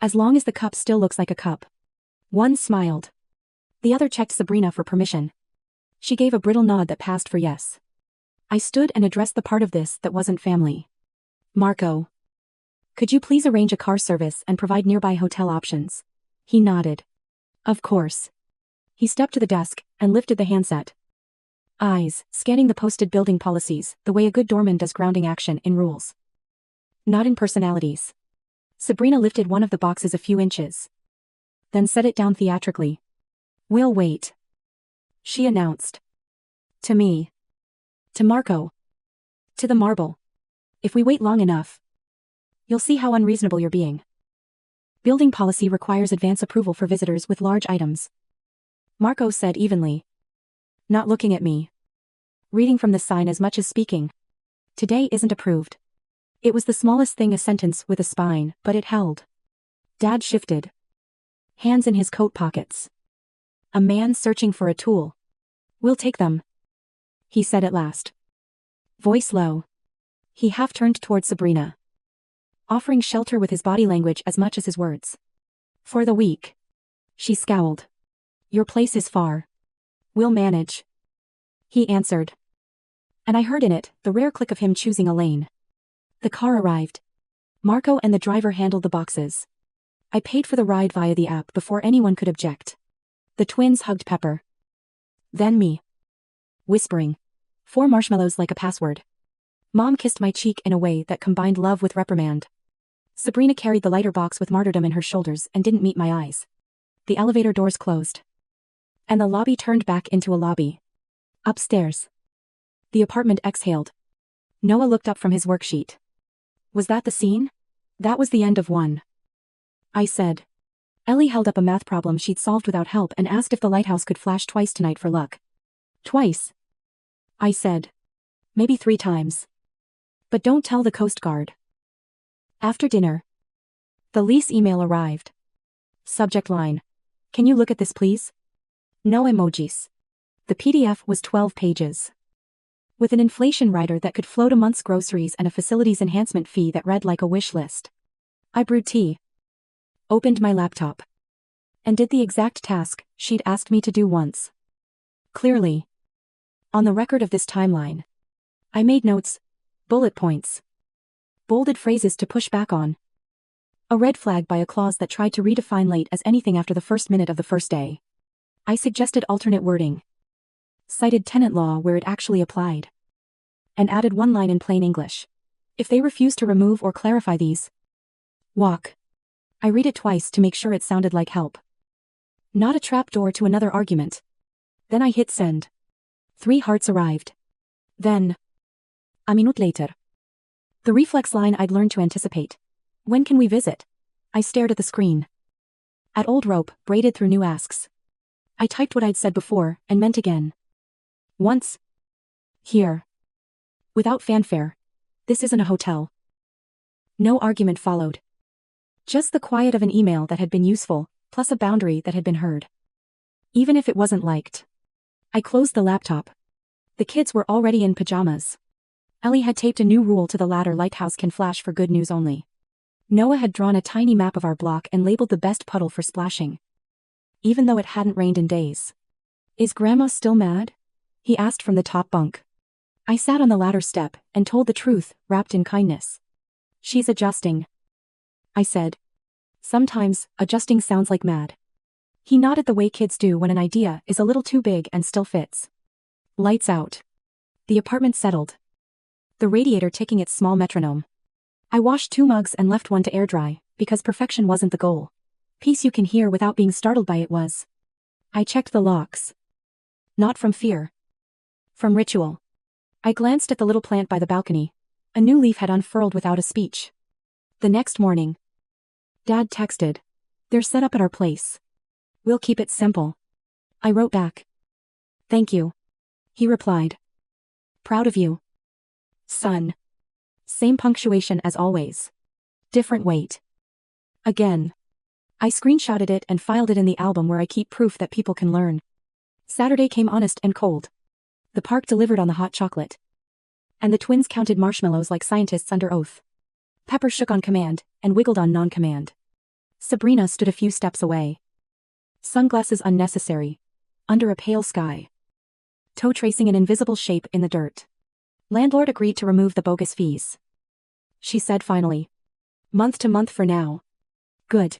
As long as the cup still looks like a cup. One smiled. The other checked Sabrina for permission. She gave a brittle nod that passed for yes. I stood and addressed the part of this that wasn't family. Marco. Could you please arrange a car service and provide nearby hotel options? He nodded. Of course. He stepped to the desk and lifted the handset. Eyes, scanning the posted building policies, the way a good doorman does grounding action in rules. Not in personalities. Sabrina lifted one of the boxes a few inches. Then set it down theatrically. We'll wait. She announced. To me. To Marco. To the marble. If we wait long enough, you'll see how unreasonable you're being. Building policy requires advance approval for visitors with large items. Marco said evenly. Not looking at me. Reading from the sign as much as speaking. Today isn't approved. It was the smallest thing, a sentence with a spine, but it held. Dad shifted. Hands in his coat pockets. A man searching for a tool. We'll take them. He said at last. Voice low. He half turned toward Sabrina. Offering shelter with his body language as much as his words. For the week. She scowled. Your place is far. We'll manage. He answered. And I heard in it the rare click of him choosing a lane. The car arrived. Marco and the driver handled the boxes. I paid for the ride via the app before anyone could object. The twins hugged Pepper. Then me. Whispering. 4 marshmallows like a password. Mom kissed my cheek in a way that combined love with reprimand. Sabrina carried the lighter box with martyrdom in her shoulders and didn't meet my eyes. The elevator doors closed. And the lobby turned back into a lobby. Upstairs. The apartment exhaled. Noah looked up from his worksheet. Was that the scene? That was the end of one. I said. Ellie held up a math problem she'd solved without help and asked if the lighthouse could flash twice tonight for luck. Twice? I said. Maybe 3 times. But don't tell the Coast Guard. After dinner. The lease email arrived. Subject line. Can you look at this please? No emojis. The PDF was 12 pages. With an inflation rider that could float a month's groceries and a facilities enhancement fee that read like a wish list. I brewed tea. Opened my laptop. And did the exact task she'd asked me to do once. Clearly. On the record of this timeline. I made notes. Bullet points. Bolded phrases to push back on. A red flag by a clause that tried to redefine late as anything after the first minute of the first day. I suggested alternate wording. Cited tenant law where it actually applied. And added one line in plain English. If they refuse to remove or clarify these, walk. I read it twice to make sure it sounded like help. Not a trapdoor to another argument. Then I hit send. 3 hearts arrived. Then. A minute later. The reflex line I'd learned to anticipate. When can we visit? I stared at the screen. At old rope, braided through new asks. I typed what I'd said before, and meant again. Once. Here. Without fanfare. This isn't a hotel. No argument followed. Just the quiet of an email that had been useful, plus a boundary that had been heard. Even if it wasn't liked. I closed the laptop. The kids were already in pajamas. Ellie had taped a new rule to the ladder: lighthouse can flash for good news only. Noah had drawn a tiny map of our block and labeled the best puddle for splashing. Even though it hadn't rained in days. Is Grandma still mad? He asked from the top bunk. I sat on the ladder step and told the truth, wrapped in kindness. She's adjusting. I said. Sometimes, adjusting sounds like mad. He nodded the way kids do when an idea is a little too big and still fits. Lights out. The apartment settled. The radiator ticking its small metronome. I washed 2 mugs and left one to air dry, because perfection wasn't the goal. Peace you can hear without being startled by it was. I checked the locks. Not from fear. From ritual. I glanced at the little plant by the balcony. A new leaf had unfurled without a speech. The next morning. Dad texted. They're set up at our place. We'll keep it simple. I wrote back. Thank you. He replied. Proud of you. Son. Same punctuation as always. Different weight. Again. I screenshotted it and filed it in the album where I keep proof that people can learn. Saturday came honest and cold. The park delivered on the hot chocolate. And the twins counted marshmallows like scientists under oath. Pepper shook on command, and wiggled on non-command. Sabrina stood a few steps away. Sunglasses unnecessary. Under a pale sky. Toe tracing an invisible shape in the dirt. Landlord agreed to remove the bogus fees. She said finally. Month to month for now. Good.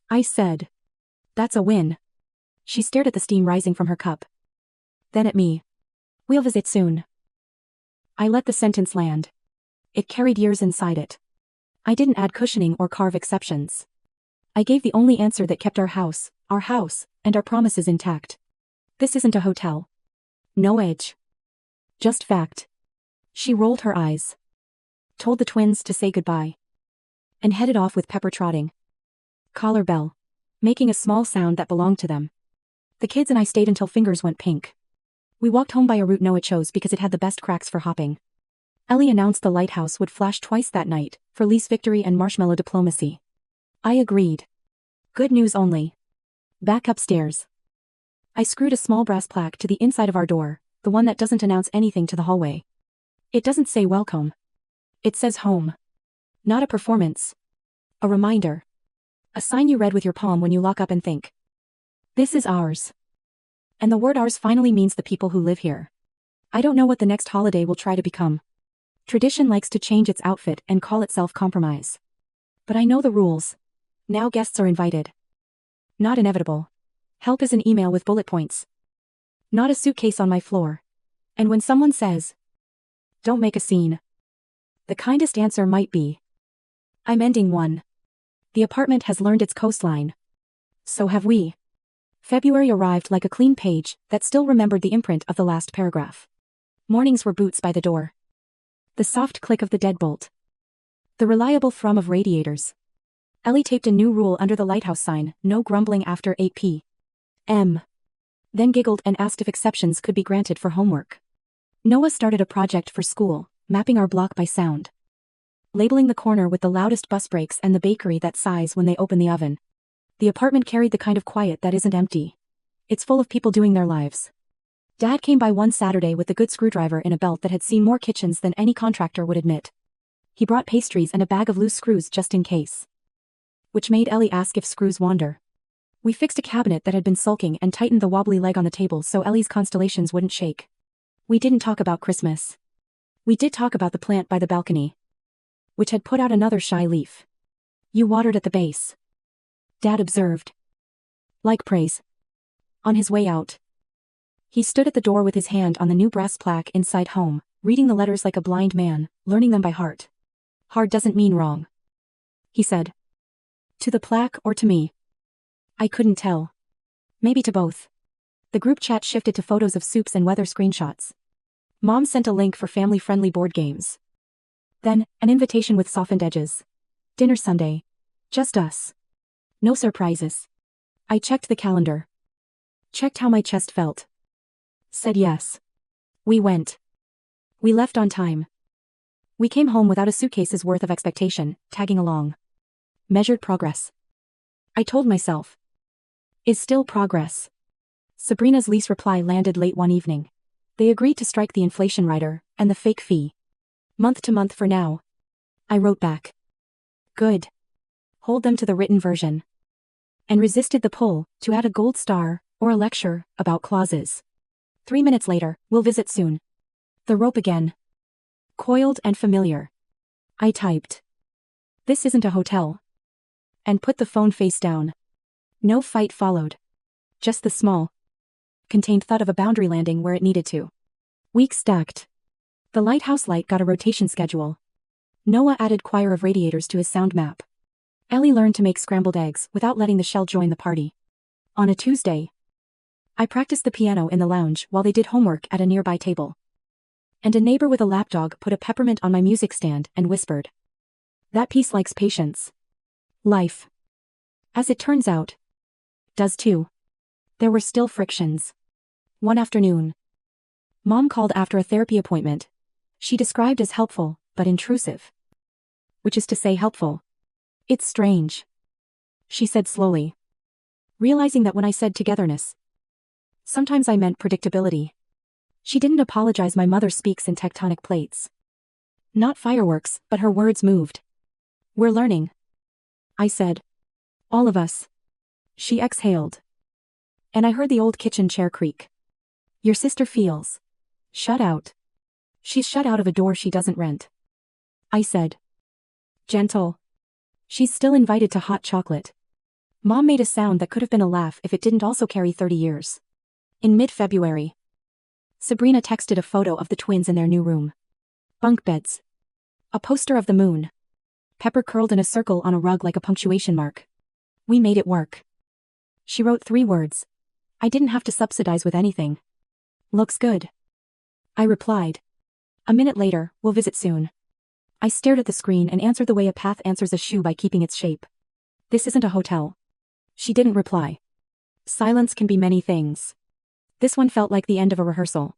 I said. That's a win. She stared at the steam rising from her cup. Then at me. We'll visit soon. I let the sentence land. It carried years inside it. I didn't add cushioning or carve exceptions. I gave the only answer that kept our house, and our promises intact. This isn't a hotel. No edge. Just fact. She rolled her eyes. Told the twins to say goodbye. And headed off with Pepper trotting. Collar bell. Making a small sound that belonged to them. The kids and I stayed until fingers went pink. We walked home by a route Noah chose because it had the best cracks for hopping. Ellie announced the lighthouse would flash twice that night, for lease victory and marshmallow diplomacy. I agreed. Good news only. Back upstairs. I screwed a small brass plaque to the inside of our door, the one that doesn't announce anything to the hallway. It doesn't say welcome. It says home. Not a performance. A reminder. A sign you read with your palm when you lock up and think. This is ours. And the word ours finally means the people who live here. I don't know what the next holiday will try to become. Tradition likes to change its outfit and call itself compromise. But I know the rules. Now guests are invited. Not inevitable. Help is an email with bullet points. Not a suitcase on my floor. And when someone says, don't make a scene. The kindest answer might be, I'm ending one. The apartment has learned its coastline. So have we. February arrived like a clean page that still remembered the imprint of the last paragraph. Mornings were boots by the door. The soft click of the deadbolt. The reliable thrum of radiators. Ellie taped a new rule under the lighthouse sign: no grumbling after 8 p.m. Then giggled and asked if exceptions could be granted for homework. Noah started a project for school, mapping our block by sound. Labeling the corner with the loudest bus brakes and the bakery that sighs when they open the oven. The apartment carried the kind of quiet that isn't empty. It's full of people doing their lives. Dad came by one Saturday with a good screwdriver in a belt that had seen more kitchens than any contractor would admit. He brought pastries and a bag of loose screws just in case. Which made Ellie ask if screws wander. We fixed a cabinet that had been sulking and tightened the wobbly leg on the table so Ellie's constellations wouldn't shake. We didn't talk about Christmas. We did talk about the plant by the balcony. which had put out another shy leaf. You watered at the base. Dad observed. Like praise. On his way out, he stood at the door with his hand on the new brass plaque inside home, reading the letters like a blind man, learning them by heart. Hard doesn't mean wrong, he said. To the plaque or to me? I couldn't tell. Maybe to both. The group chat shifted to photos of soups and weather screenshots. Mom sent a link for family-friendly board games. Then, an invitation with softened edges. Dinner Sunday. Just us. No surprises. I checked the calendar. Checked how my chest felt. Said yes. We went. We left on time. We came home without a suitcase's worth of expectation, tagging along. Measured progress. I told myself. Is still progress. Sabrina's lease reply landed late one evening. They agreed to strike the inflation rider, and the fake fee. Month to month for now. I wrote back. Good. Hold them to the written version. And resisted the pull, to add a gold star, or a lecture, about clauses. 3 minutes later, we'll visit soon. The rope again. Coiled and familiar. I typed. This isn't a hotel. And put the phone face down. No fight followed. Just the small, contained thud of a boundary landing where it needed to. Weeks stacked. The lighthouse light got a rotation schedule. Noah added choir of radiators to his sound map. Ellie learned to make scrambled eggs without letting the shell join the party. On a Tuesday, I practiced the piano in the lounge while they did homework at a nearby table. And a neighbor with a lapdog put a peppermint on my music stand and whispered. That piece likes patience. Life. As it turns out, does too. There were still frictions. One afternoon, Mom called after a therapy appointment. She described as helpful, but intrusive. Which is to say helpful. It's strange, she said slowly. Realizing that when I said togetherness, sometimes I meant predictability. She didn't apologize. My mother speaks in tectonic plates. Not fireworks, but her words moved. We're learning, I said. All of us. She exhaled. And I heard the old kitchen chair creak. Your sister feels shut out. She's shut out of a door she doesn't rent, I said. Gentle. She's still invited to hot chocolate. Mom made a sound that could have been a laugh if it didn't also carry 30 years. In mid-February, Sabrina texted a photo of the twins in their new room. Bunk beds. A poster of the moon. Pepper curled in a circle on a rug like a punctuation mark. We made it work. She wrote 3 words. I didn't have to subsidize with anything. Looks good, I replied. A minute later, we'll visit soon. I stared at the screen and answered the way a path answers a shoe by keeping its shape. This isn't a hotel. She didn't reply. Silence can be many things. This one felt like the end of a rehearsal.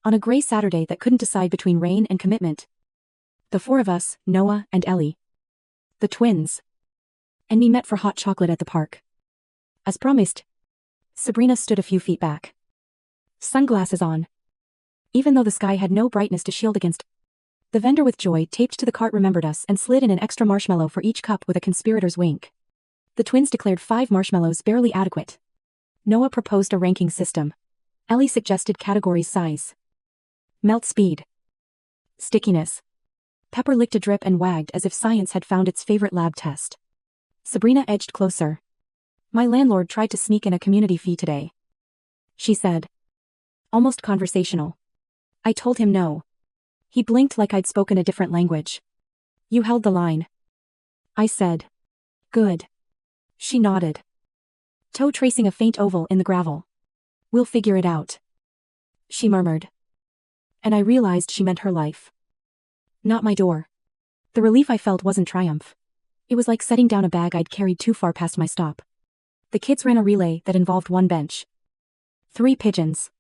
On a gray Saturday that couldn't decide between rain and commitment. The 4 of us, Noah and Ellie, the twins, and me met for hot chocolate at the park. As promised, Sabrina stood a few feet back. Sunglasses on. Even though the sky had no brightness to shield against. The vendor with joy taped to the cart remembered us and slid in an extra marshmallow for each cup with a conspirator's wink. The twins declared 5 marshmallows barely adequate. Noah proposed a ranking system. Ellie suggested categories: size, melt speed, stickiness. Pepper licked a drip and wagged as if science had found its favorite lab test. Sabrina edged closer. My landlord tried to sneak in a community fee today, she said. Almost conversational. I told him no. He blinked like I'd spoken a different language. You held the line, I said. Good. She nodded. Toe tracing a faint oval in the gravel. We'll figure it out, she murmured. And I realized she meant her life. Not my door. The relief I felt wasn't triumph. It was like setting down a bag I'd carried too far past my stop. The kids ran a relay that involved 1 bench, 3 pigeons,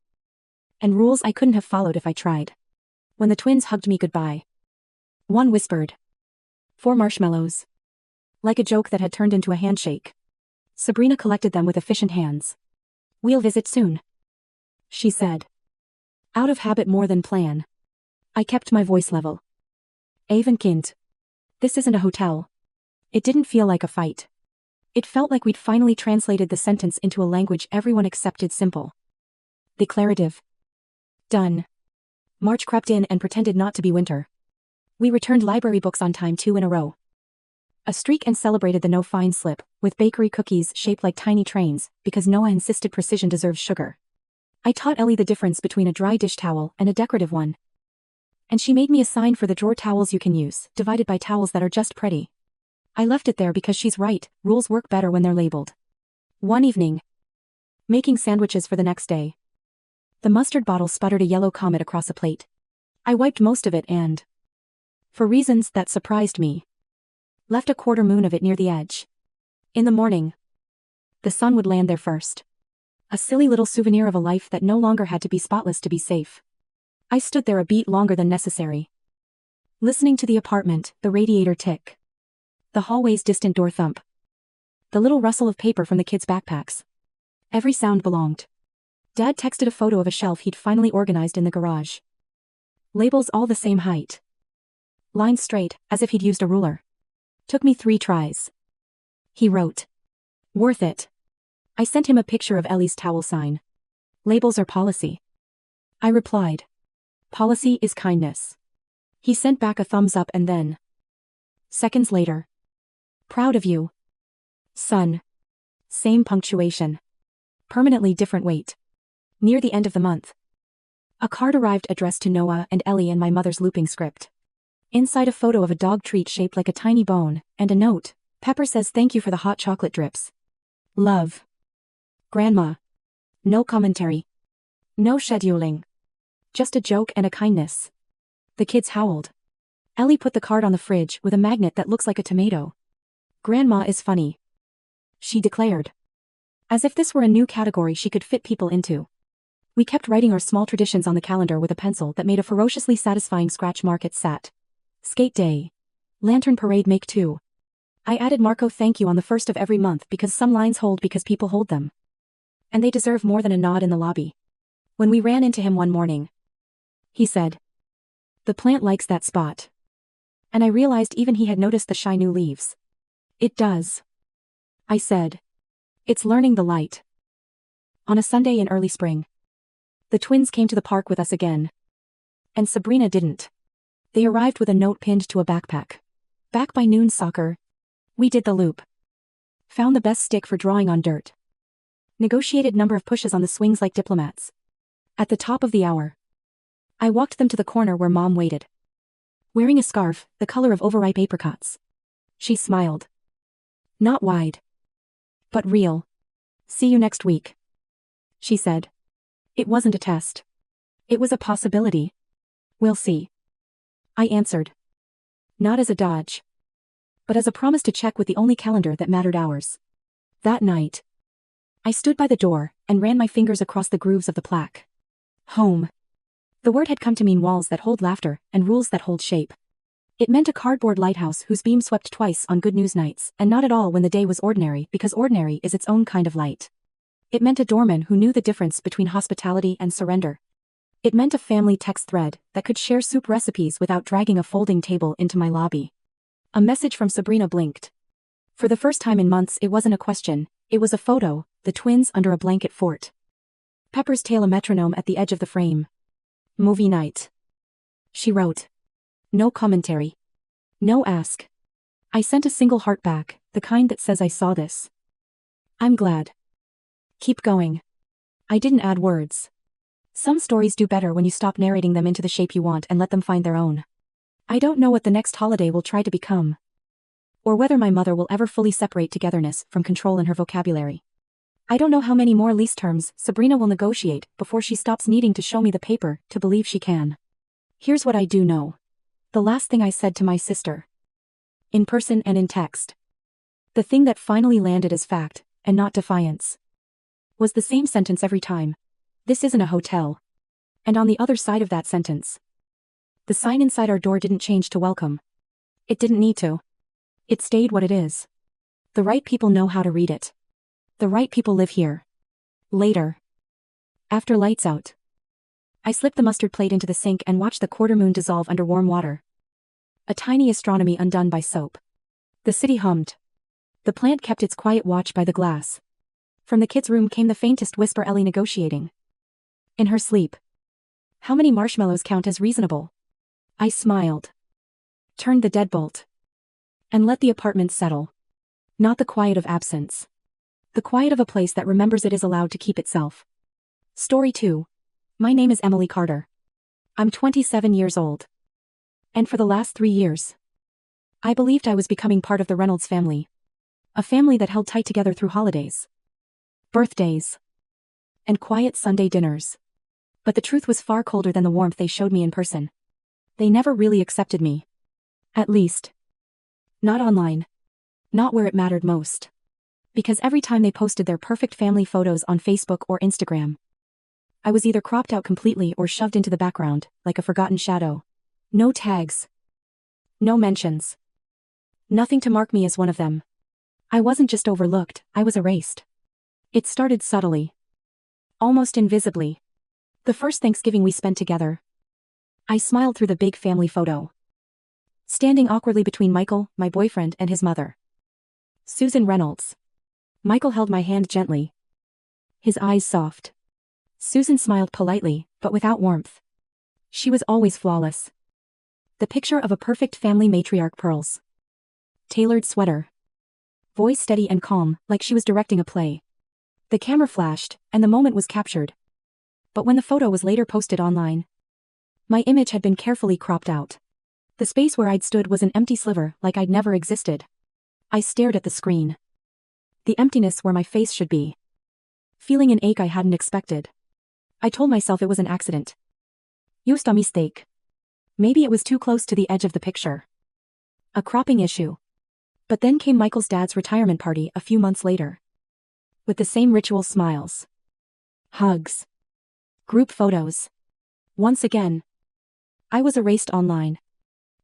and rules I couldn't have followed if I tried. When the twins hugged me goodbye, one whispered, 4 marshmallows. Like a joke that had turned into a handshake. Sabrina collected them with efficient hands. We'll visit soon, she said. Out of habit more than plan. I kept my voice level. Even kind. This isn't a hotel. It didn't feel like a fight. It felt like we'd finally translated the sentence into a language everyone accepted: simple, declarative. Done. March crept in and pretended not to be winter. We returned library books on time 2 in a row. A streak and celebrated the no fine slip, with bakery cookies shaped like tiny trains, because Noah insisted precision deserves sugar. I taught Ellie the difference between a dry dish towel and a decorative one. And she made me a sign for the drawer towels you can use, divided by towels that are just pretty. I left it there because she's right, rules work better when they're labeled. One evening, making sandwiches for the next day, the mustard bottle sputtered a yellow comet across a plate. I wiped most of it and, for reasons that surprised me, left a quarter moon of it near the edge. In the morning, the sun would land there first. A silly little souvenir of a life that no longer had to be spotless to be safe. I stood there a beat longer than necessary, listening to the apartment, the radiator tick, the hallway's distant door thump, the little rustle of paper from the kids' backpacks. Every sound belonged. Dad texted a photo of a shelf he'd finally organized in the garage. Labels all the same height. Lines straight, as if he'd used a ruler. Took me 3 tries. He wrote, "Worth it." I sent him a picture of Ellie's towel sign. "Labels are policy." I replied, "Policy is kindness." He sent back a thumbs up and then, seconds later, "Proud of you, son." Same punctuation. Permanently different weight. Near the end of the month, a card arrived addressed to Noah and Ellie and my mother's looping script. Inside a photo of a dog treat shaped like a tiny bone, and a note, "Pepper says thank you for the hot chocolate drips. Love. Grandma." No commentary. No scheduling. Just a joke and a kindness. The kids howled. Ellie put the card on the fridge with a magnet that looks like a tomato. "Grandma is funny," she declared. As if this were a new category she could fit people into. We kept writing our small traditions on the calendar with a pencil that made a ferociously satisfying scratch mark at SAT. Skate day. Lantern parade make 2. I added Marco thank you on the first of every month because some lines hold because people hold them. And they deserve more than a nod in the lobby. When we ran into him one morning, he said, "The plant likes that spot." And I realized even he had noticed the shy new leaves. "It does," I said. "It's learning the light." On a Sunday in early spring, the twins came to the park with us again. And Sabrina didn't. They arrived with a note pinned to a backpack. "Back by noon soccer." We did the loop. Found the best stick for drawing on dirt. Negotiated number of pushes on the swings like diplomats. At the top of the hour, I walked them to the corner where Mom waited. Wearing a scarf, the color of overripe apricots. She smiled. Not wide, but real. "See you next week," she said. It wasn't a test. It was a possibility. "We'll see," I answered. Not as a dodge, but as a promise to check with the only calendar that mattered ours. That night, I stood by the door and ran my fingers across the grooves of the plaque. Home. The word had come to mean walls that hold laughter and rules that hold shape. It meant a cardboard lighthouse whose beam swept twice on good news nights and not at all when the day was ordinary because ordinary is its own kind of light. It meant a doorman who knew the difference between hospitality and surrender. It meant a family text thread that could share soup recipes without dragging a folding table into my lobby. A message from Sabrina blinked. For the first time in months it wasn't a question, it was a photo, the twins under a blanket fort. Pepper's tail a metronome at the edge of the frame. "Movie night," she wrote. No commentary. No ask. I sent a single heart back, the kind that says I saw this. I'm glad. Keep going. I didn't add words. Some stories do better when you stop narrating them into the shape you want and let them find their own. I don't know what the next holiday will try to become. Or whether my mother will ever fully separate togetherness from control in her vocabulary. I don't know how many more lease terms Sabrina will negotiate before she stops needing to show me the paper to believe she can. Here's what I do know. The last thing I said to my sister, in person and in text, the thing that finally landed as fact, and not defiance, was the same sentence every time. "This isn't a hotel." And on the other side of that sentence, the sign inside our door didn't change to welcome. It didn't need to. It stayed what it is. The right people know how to read it. The right people live here. Later, after lights out, I slipped the mustard plate into the sink and watched the quarter moon dissolve under warm water. A tiny astronomy undone by soap. The city hummed. The plant kept its quiet watch by the glass. From the kids' room came the faintest whisper, Ellie negotiating. In her sleep. How many marshmallows count as reasonable? I smiled. turned the deadbolt, and let the apartment settle. Not the quiet of absence. The quiet of a place that remembers it is allowed to keep itself. Story 2. My name is Emily Carter. I'm 27 years old. And for the last 3 years, I believed I was becoming part of the Reynolds family. A family that held tight together through holidays, birthdays, and quiet Sunday dinners. But the truth was far colder than the warmth they showed me in person. They never really accepted me. At least, not online. Not where it mattered most. Because every time they posted their perfect family photos on Facebook or Instagram, I was either cropped out completely or shoved into the background, like a forgotten shadow. No tags. No mentions. Nothing to mark me as one of them. I wasn't just overlooked, I was erased. It started subtly. Almost invisibly. The first Thanksgiving we spent together. I smiled through the big family photo. Standing awkwardly between Michael, my boyfriend, and his mother, Susan Reynolds. Michael held my hand gently. His eyes soft. Susan smiled politely, but without warmth. She was always flawless. The picture of a perfect family matriarch. Pearls. Tailored sweater. Voice steady and calm, like she was directing a play. The camera flashed, and the moment was captured. But when the photo was later posted online, my image had been carefully cropped out. The space where I'd stood was an empty sliver, like I'd never existed. I stared at the screen. The emptiness where my face should be. Feeling an ache I hadn't expected. I told myself it was an accident. Just a mistake. Maybe it was too close to the edge of the picture. A cropping issue. But then came Michael's dad's retirement party a few months later. With the same ritual smiles. Hugs. Group photos. Once again, I was erased online.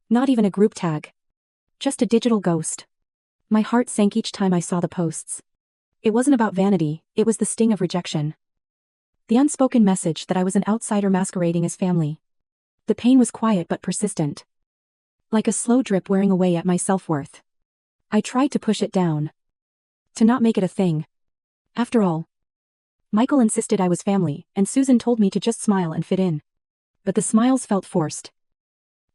Not even a group tag. Just a digital ghost. My heart sank each time I saw the posts. It wasn't about vanity, it was the sting of rejection. The unspoken message that I was an outsider masquerading as family. The pain was quiet but persistent. Like a slow drip wearing away at my self-worth. I tried to push it down. To not make it a thing. After all, Michael insisted I was family, and Susan told me to just smile and fit in. But the smiles felt forced.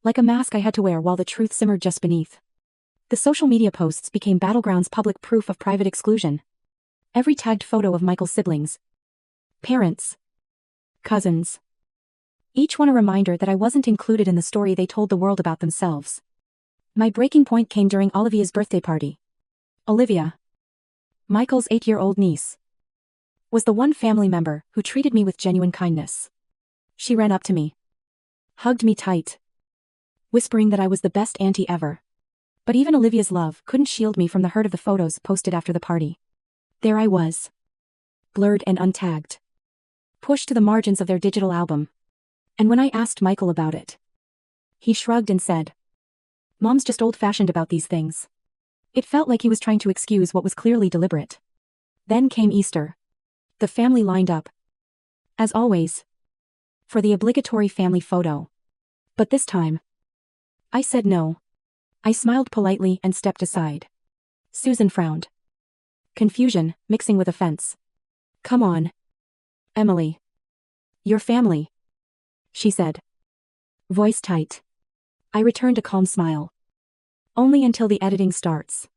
Like a mask I had to wear while the truth simmered just beneath. The social media posts became battlegrounds, public proof of private exclusion. Every tagged photo of Michael's siblings, parents, cousins. Each one a reminder that I wasn't included in the story they told the world about themselves. My breaking point came during Olivia's birthday party. Olivia, Michael's 8-year-old niece, was the one family member who treated me with genuine kindness. She ran up to me, hugged me tight, whispering that I was the best auntie ever. But even Olivia's love couldn't shield me from the hurt of the photos posted after the party. There I was, blurred and untagged, pushed to the margins of their digital album. And when I asked Michael about it, he shrugged and said, "Mom's just old-fashioned about these things." It felt like he was trying to excuse what was clearly deliberate. Then came Easter. The family lined up, as always, for the obligatory family photo. But this time, I said no. I smiled politely and stepped aside. Susan frowned. Confusion, mixing with offense. "Come on, Emily. Your family," she said. Voice tight. I returned a calm smile. "Only until the editing starts,"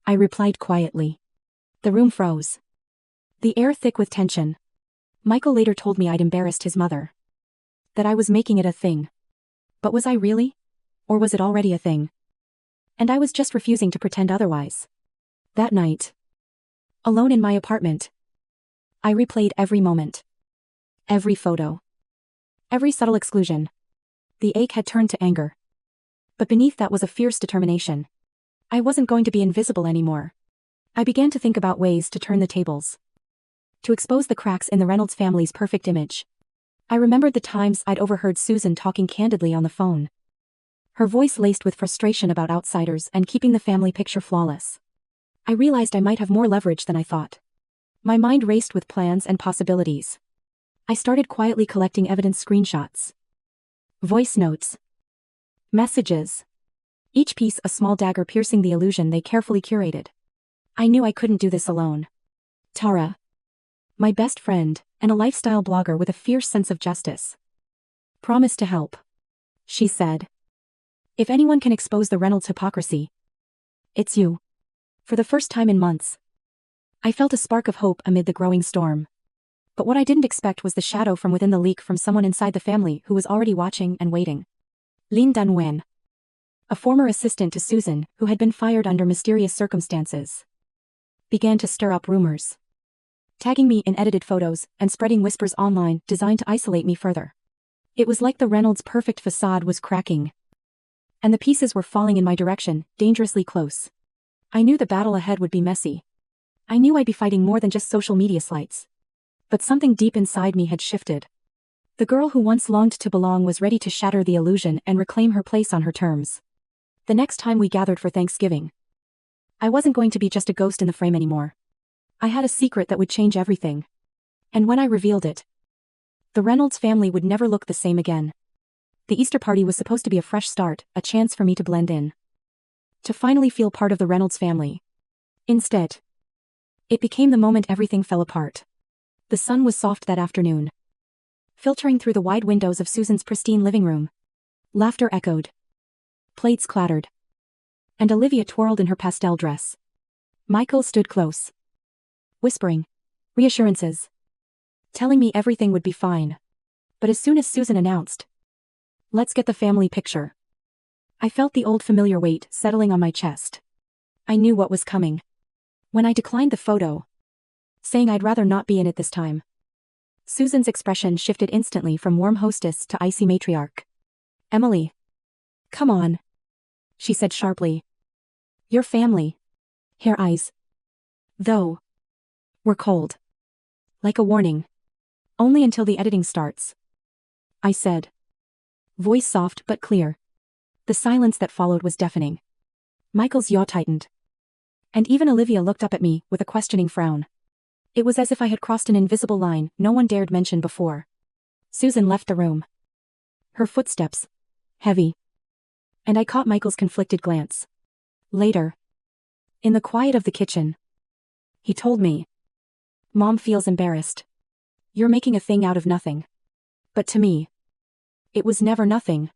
I replied quietly. The room froze. The air thick with tension. Michael later told me I'd embarrassed his mother. That I was making it a thing. But was I really? Or was it already a thing? And I was just refusing to pretend otherwise. That night, alone in my apartment, I replayed every moment. Every photo. Every subtle exclusion. The ache had turned to anger. But beneath that was a fierce determination. I wasn't going to be invisible anymore. I began to think about ways to turn the tables. To expose the cracks in the Reynolds family's perfect image. I remembered the times I'd overheard Susan talking candidly on the phone. Her voice laced with frustration about outsiders and keeping the family picture flawless. I realized I might have more leverage than I thought. My mind raced with plans and possibilities. I started quietly collecting evidence, screenshots, voice notes, messages. Each piece a small dagger piercing the illusion they carefully curated. I knew I couldn't do this alone. Tara, my best friend, and a lifestyle blogger with a fierce sense of justice, promised to help. She said, If anyone can expose the Reynolds hypocrisy, it's you. For the first time in months, I felt a spark of hope amid the growing storm. But what I didn't expect was the shadow from within the leak from someone inside the family who was already watching and waiting. Lin Dunwen, a former assistant to Susan who had been fired under mysterious circumstances, began to stir up rumors, tagging me in edited photos and spreading whispers online designed to isolate me further. It was like the Reynolds' perfect facade was cracking, and the pieces were falling in my direction, dangerously close. I knew the battle ahead would be messy. I knew I'd be fighting more than just social media slights. But something deep inside me had shifted. The girl who once longed to belong was ready to shatter the illusion and reclaim her place on her terms. The next time we gathered for Thanksgiving, I wasn't going to be just a ghost in the frame anymore. I had a secret that would change everything. And when I revealed it, the Reynolds family would never look the same again. The Easter party was supposed to be a fresh start, a chance for me to blend in, to finally feel part of the Reynolds family. Instead, it became the moment everything fell apart. The sun was soft that afternoon, filtering through the wide windows of Susan's pristine living room. Laughter echoed. Plates clattered. And Olivia twirled in her pastel dress. Michael stood close, whispering reassurances, telling me everything would be fine. But as soon as Susan announced, "Let's get the family picture," I felt the old familiar weight settling on my chest. I knew what was coming. When I declined the photo, saying I'd rather not be in it this time, Susan's expression shifted instantly from warm hostess to icy matriarch. "Emily, come on," she said sharply. "Your family." Her eyes, though, were cold, like a warning. "Only until the editing starts," I said, voice soft but clear. The silence that followed was deafening. Michael's jaw tightened, and even Olivia looked up at me with a questioning frown. It was as if I had crossed an invisible line no one dared mention before. Susan left the room, her footsteps heavy, and I caught Michael's conflicted glance. Later, in the quiet of the kitchen, he told me, "Mom feels embarrassed. You're making a thing out of nothing." But to me, it was never nothing.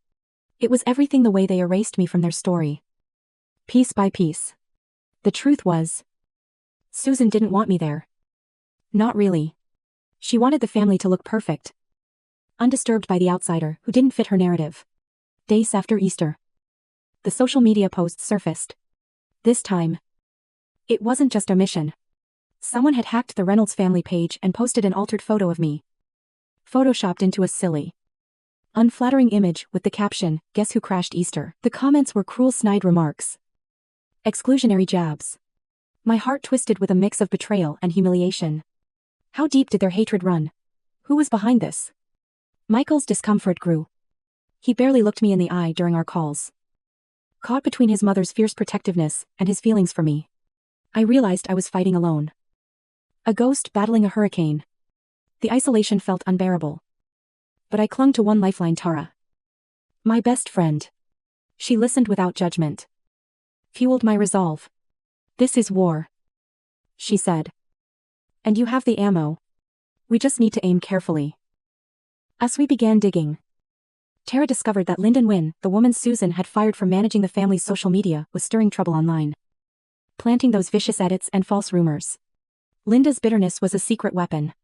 It was everything, the way they erased me from their story, piece by piece. The truth was, Susan didn't want me there. Not really. She wanted the family to look perfect, undisturbed by the outsider who didn't fit her narrative. Days after Easter, the social media posts surfaced. This time, it wasn't just a mission. Someone had hacked the Reynolds family page and posted an altered photo of me, photoshopped into a silly, unflattering image with the caption, "Guess who crashed Easter?" The comments were cruel, snide remarks, exclusionary jabs. My heart twisted with a mix of betrayal and humiliation. How deep did their hatred run? Who was behind this? Michael's discomfort grew. He barely looked me in the eye during our calls, caught between his mother's fierce protectiveness and his feelings for me. I realized I was fighting alone, a ghost battling a hurricane. The isolation felt unbearable. But I clung to one lifeline: Tara, my best friend. She listened without judgment, fueled my resolve. "This is war," she said. "And you have the ammo. We just need to aim carefully." As we began digging, Tara discovered that Lyndon Wynn, the woman Susan had fired for managing the family's social media, was stirring trouble online, planting those vicious edits and false rumors. Linda's bitterness was a secret weapon,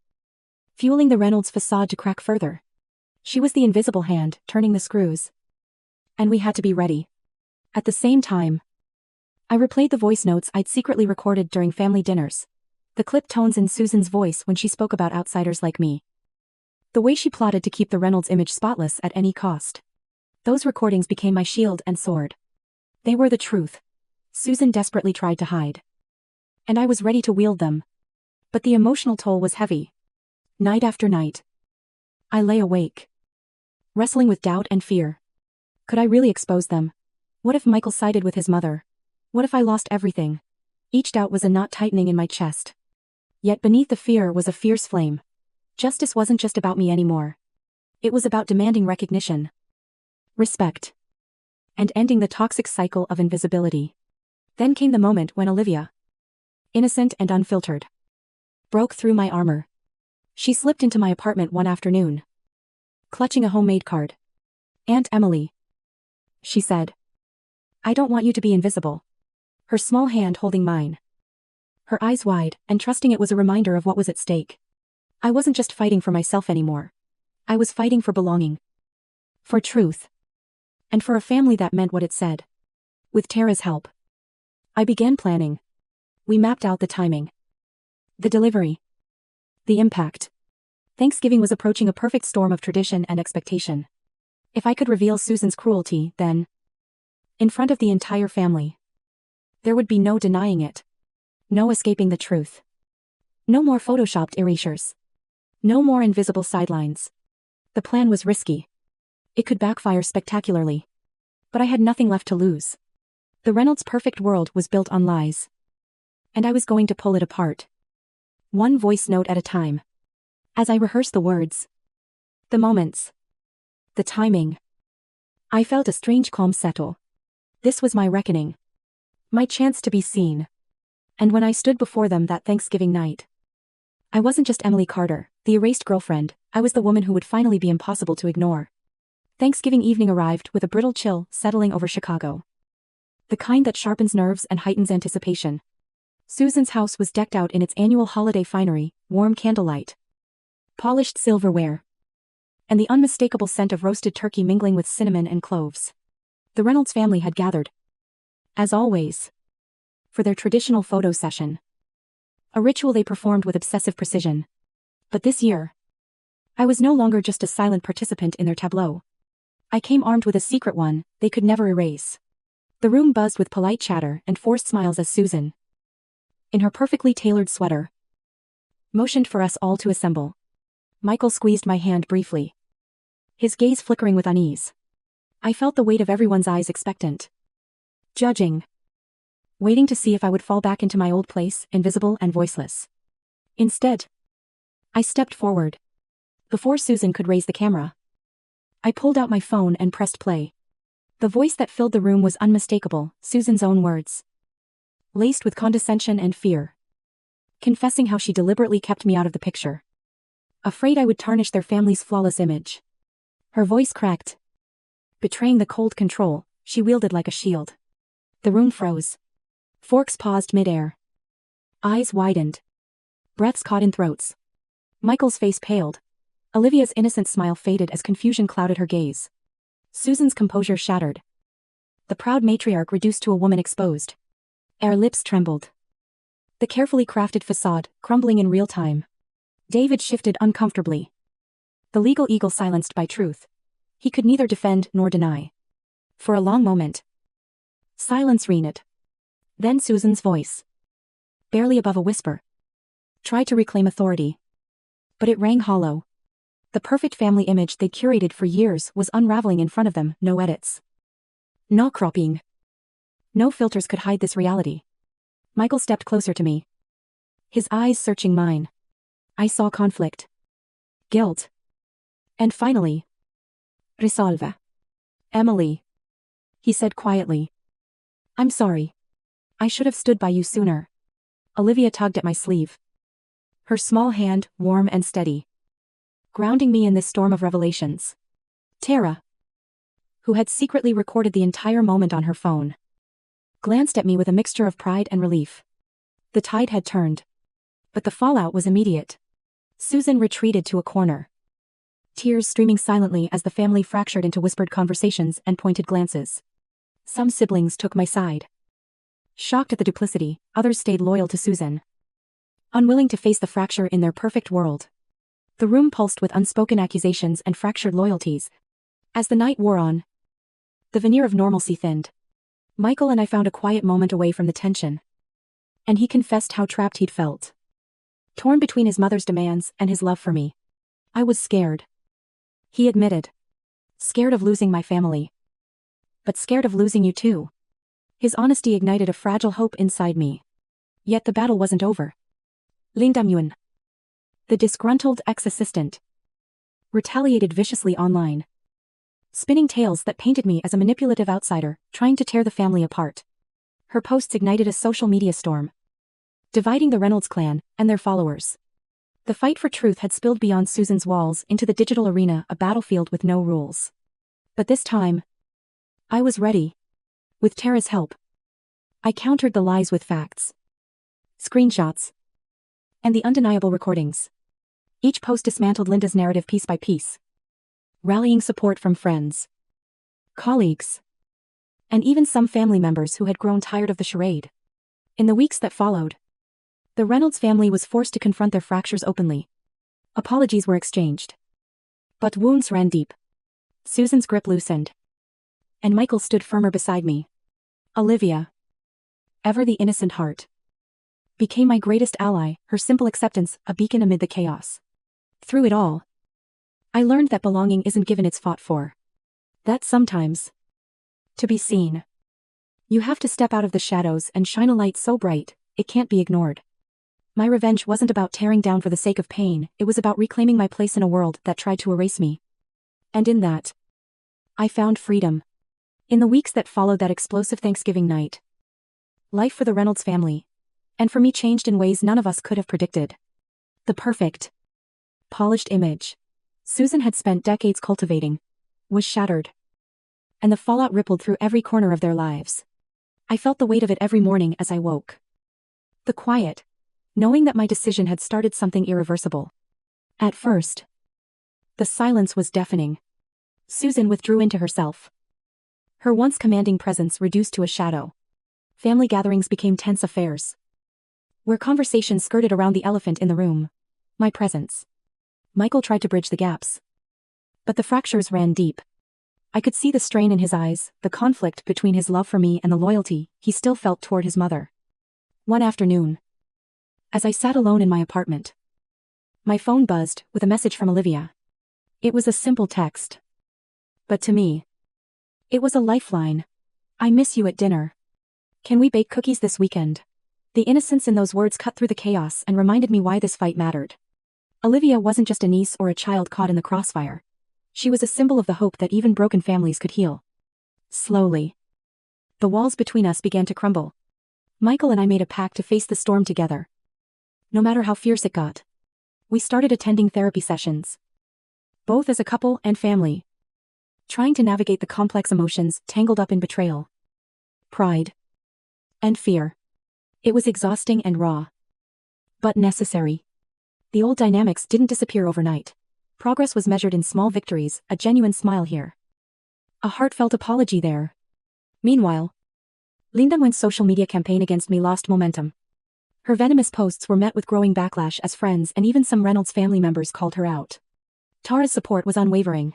fueling the Reynolds facade to crack further. She was the invisible hand turning the screws, and we had to be ready. At the same time, I replayed the voice notes I'd secretly recorded during family dinners, the clipped tones in Susan's voice when she spoke about outsiders like me, the way she plotted to keep the Reynolds image spotless at any cost. Those recordings became my shield and sword. They were the truth Susan desperately tried to hide, and I was ready to wield them. But the emotional toll was heavy. Night after night, I lay awake, wrestling with doubt and fear. Could I really expose them? What if Michael sided with his mother? What if I lost everything? Each doubt was a knot tightening in my chest. Yet beneath the fear was a fierce flame. Justice wasn't just about me anymore. It was about demanding recognition, respect, and ending the toxic cycle of invisibility. Then came the moment when Olivia, innocent and unfiltered, broke through my armor. She slipped into my apartment one afternoon, clutching a homemade card. "Aunt Emily," she said, I don't want you to be invisible. Her small hand holding mine. Her eyes wide, and trusting it was a reminder of what was at stake. I wasn't just fighting for myself anymore. I was fighting for belonging. For truth. And for a family that meant what it said. With Tara's help, I began planning. We mapped out the timing. The delivery. The impact. Thanksgiving was approaching a perfect storm of tradition and expectation. If I could reveal Susan's cruelty, then, in front of the entire family, there would be no denying it. No escaping the truth. No more photoshopped erasures. No more invisible sidelines. The plan was risky. It could backfire spectacularly. But I had nothing left to lose. The Reynolds' perfect world was built on lies. And I was going to pull it apart. One voice note at a time. As I rehearsed the words, the moments, the timing, I felt a strange calm settle. This was my reckoning. My chance to be seen. And when I stood before them that Thanksgiving night, I wasn't just Emily Carter, the erased girlfriend, I was the woman who would finally be impossible to ignore. Thanksgiving evening arrived with a brittle chill settling over Chicago. The kind that sharpens nerves and heightens anticipation. Susan's house was decked out in its annual holiday finery, warm candlelight, polished silverware, and the unmistakable scent of roasted turkey mingling with cinnamon and cloves. The Reynolds family had gathered, as always, for their traditional photo session. A ritual they performed with obsessive precision. But this year, I was no longer just a silent participant in their tableau. I came armed with a secret one they could never erase. The room buzzed with polite chatter and forced smiles as Susan, in her perfectly tailored sweater, motioned for us all to assemble. Michael squeezed my hand briefly, his gaze flickering with unease. I felt the weight of everyone's eyes expectant. Judging. Waiting to see if I would fall back into my old place, invisible and voiceless. Instead, I stepped forward. Before Susan could raise the camera, I pulled out my phone and pressed play. The voice that filled the room was unmistakable, Susan's own words, laced with condescension and fear, confessing how she deliberately kept me out of the picture, afraid I would tarnish their family's flawless image. Her voice cracked, betraying the cold control she wielded like a shield. The room froze. Forks paused mid-air. Eyes widened. Breaths caught in throats. Michael's face paled. Olivia's innocent smile faded as confusion clouded her gaze. Susan's composure shattered. The proud matriarch reduced to a woman exposed. Her lips trembled. The carefully crafted facade crumbling in real time. David shifted uncomfortably. The legal eagle silenced by truth. He could neither defend nor deny. For a long moment, silence reigned. Then Susan's voice, barely above a whisper, tried to reclaim authority. But it rang hollow. The perfect family image they'd curated for years was unraveling in front of them, no edits. No cropping. No filters could hide this reality. Michael stepped closer to me, his eyes searching mine. I saw conflict, guilt, and finally, resolve. Emily, he said quietly. I'm sorry. I should have stood by you sooner. Olivia tugged at my sleeve, her small hand warm and steady, grounding me in this storm of revelations. Tara, who had secretly recorded the entire moment on her phone, glanced at me with a mixture of pride and relief. The tide had turned. But the fallout was immediate. Susan retreated to a corner, tears streaming silently as the family fractured into whispered conversations and pointed glances. Some siblings took my side. Shocked at the duplicity, others stayed loyal to Susan, unwilling to face the fracture in their perfect world. The room pulsed with unspoken accusations and fractured loyalties. As the night wore on, the veneer of normalcy thinned. Michael and I found a quiet moment away from the tension, and he confessed how trapped he'd felt. Torn between his mother's demands and his love for me. I was scared, he admitted. Scared of losing my family. But scared of losing you too. His honesty ignited a fragile hope inside me. Yet the battle wasn't over. Linda Nguyen, the disgruntled ex-assistant, retaliated viciously online, spinning tales that painted me as a manipulative outsider trying to tear the family apart. Her posts ignited a social media storm, dividing the Reynolds clan and their followers. The fight for truth had spilled beyond Susan's walls into the digital arena, a battlefield with no rules. But this time, I was ready. With Tara's help, I countered the lies with facts, screenshots, and the undeniable recordings. Each post dismantled Linda's narrative piece by piece, rallying support from friends, colleagues, and even some family members who had grown tired of the charade. In the weeks that followed, the Reynolds family was forced to confront their fractures openly. Apologies were exchanged, but wounds ran deep. Susan's grip loosened, and Michael stood firmer beside me. Olivia, ever the innocent heart, became my greatest ally, her simple acceptance a beacon amid the chaos. Through it all, I learned that belonging isn't given, it's fought for. That sometimes, to be seen, you have to step out of the shadows and shine a light so bright, it can't be ignored. My revenge wasn't about tearing down for the sake of pain, it was about reclaiming my place in a world that tried to erase me. And in that, I found freedom. In the weeks that followed that explosive Thanksgiving night, life for the Reynolds family, and for me, changed in ways none of us could have predicted. The perfect, polished image Susan had spent decades cultivating was shattered, and the fallout rippled through every corner of their lives. I felt the weight of it every morning as I woke. The quiet, knowing that my decision had started something irreversible. At first, the silence was deafening. Susan withdrew into herself, her once commanding presence reduced to a shadow. Family gatherings became tense affairs, where conversations skirted around the elephant in the room, my presence. Michael tried to bridge the gaps, but the fractures ran deep. I could see the strain in his eyes, the conflict between his love for me and the loyalty he still felt toward his mother. One afternoon, as I sat alone in my apartment, my phone buzzed with a message from Olivia. It was a simple text, but to me, it was a lifeline. I miss you at dinner. Can we bake cookies this weekend? The innocence in those words cut through the chaos and reminded me why this fight mattered. Olivia wasn't just a niece or a child caught in the crossfire. She was a symbol of the hope that even broken families could heal. Slowly, the walls between us began to crumble. Michael and I made a pact to face the storm together, no matter how fierce it got. We started attending therapy sessions, both as a couple and family, trying to navigate the complex emotions tangled up in betrayal, pride, and fear. It was exhausting and raw, but necessary. The old dynamics didn't disappear overnight. Progress was measured in small victories, a genuine smile here, a heartfelt apology there. Meanwhile, Linda's social media campaign against me lost momentum. Her venomous posts were met with growing backlash as friends and even some Reynolds family members called her out. Tara's support was unwavering,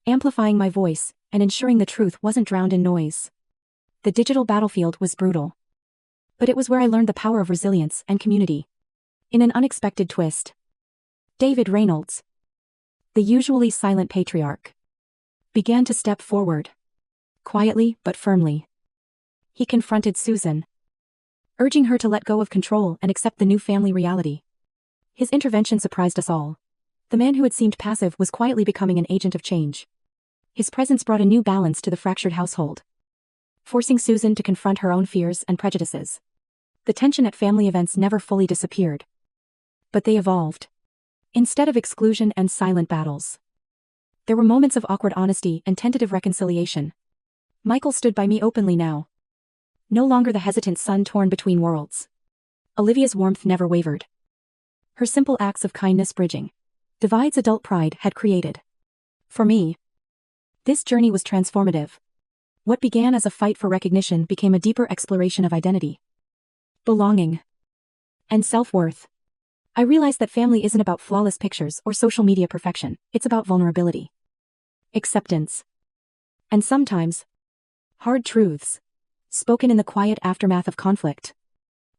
amplifying my voice and ensuring the truth wasn't drowned in noise. The digital battlefield was brutal, but it was where I learned the power of resilience and community. In an unexpected twist, David Reynolds, the usually silent patriarch, began to step forward, quietly but firmly. He confronted Susan, urging her to let go of control and accept the new family reality. His intervention surprised us all. The man who had seemed passive was quietly becoming an agent of change. His presence brought a new balance to the fractured household, forcing Susan to confront her own fears and prejudices. The tension at family events never fully disappeared, but they evolved. Instead of exclusion and silent battles, there were moments of awkward honesty and tentative reconciliation. Michael stood by me openly now, no longer the hesitant son torn between worlds. Olivia's warmth never wavered, her simple acts of kindness bridging divides adult pride had created. For me, this journey was transformative. What began as a fight for recognition became a deeper exploration of identity, belonging, and self-worth. I realized that family isn't about flawless pictures or social media perfection, it's about vulnerability, acceptance, and sometimes, hard truths, spoken in the quiet aftermath of conflict.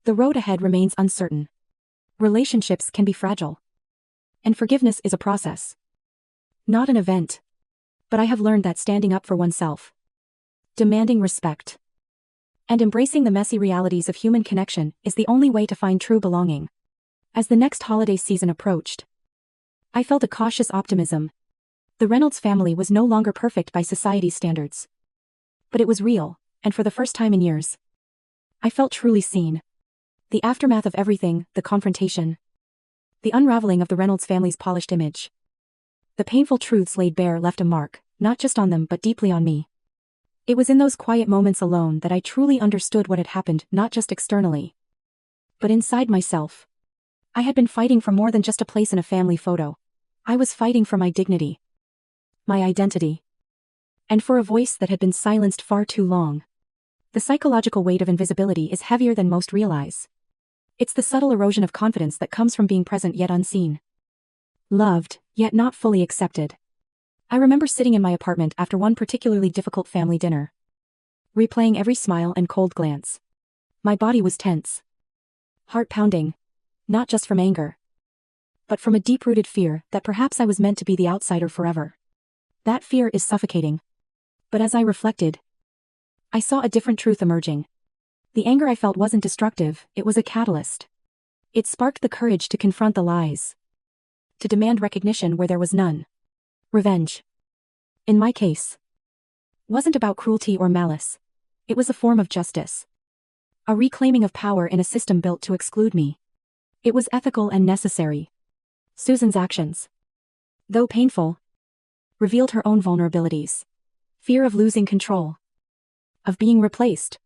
The road ahead remains uncertain. Relationships can be fragile, and forgiveness is a process, not an event. But I have learned that standing up for oneself, demanding respect, and embracing the messy realities of human connection is the only way to find true belonging. As the next holiday season approached, I felt a cautious optimism. The Reynolds family was no longer perfect by society's standards, but it was real, and for the first time in years, I felt truly seen. The aftermath of everything, the confrontation, the unraveling of the Reynolds family's polished image, the painful truths laid bare left a mark, not just on them but deeply on me. It was in those quiet moments alone that I truly understood what had happened, not just externally, but inside myself. I had been fighting for more than just a place in a family photo. I was fighting for my dignity, my identity, and for a voice that had been silenced far too long. The psychological weight of invisibility is heavier than most realize. It's the subtle erosion of confidence that comes from being present yet unseen. Loved, yet not fully accepted. I remember sitting in my apartment after one particularly difficult family dinner, replaying every smile and cold glance. My body was tense, heart pounding, not just from anger, but from a deep-rooted fear that perhaps I was meant to be the outsider forever. That fear is suffocating. But as I reflected, I saw a different truth emerging. The anger I felt wasn't destructive, it was a catalyst. It sparked the courage to confront the lies, to demand recognition where there was none. Revenge, in my case, wasn't about cruelty or malice. It was a form of justice. A reclaiming of power in a system built to exclude me. It was ethical and necessary. Susan's actions, though painful, revealed her own vulnerabilities. Fear of losing control, of being replaced,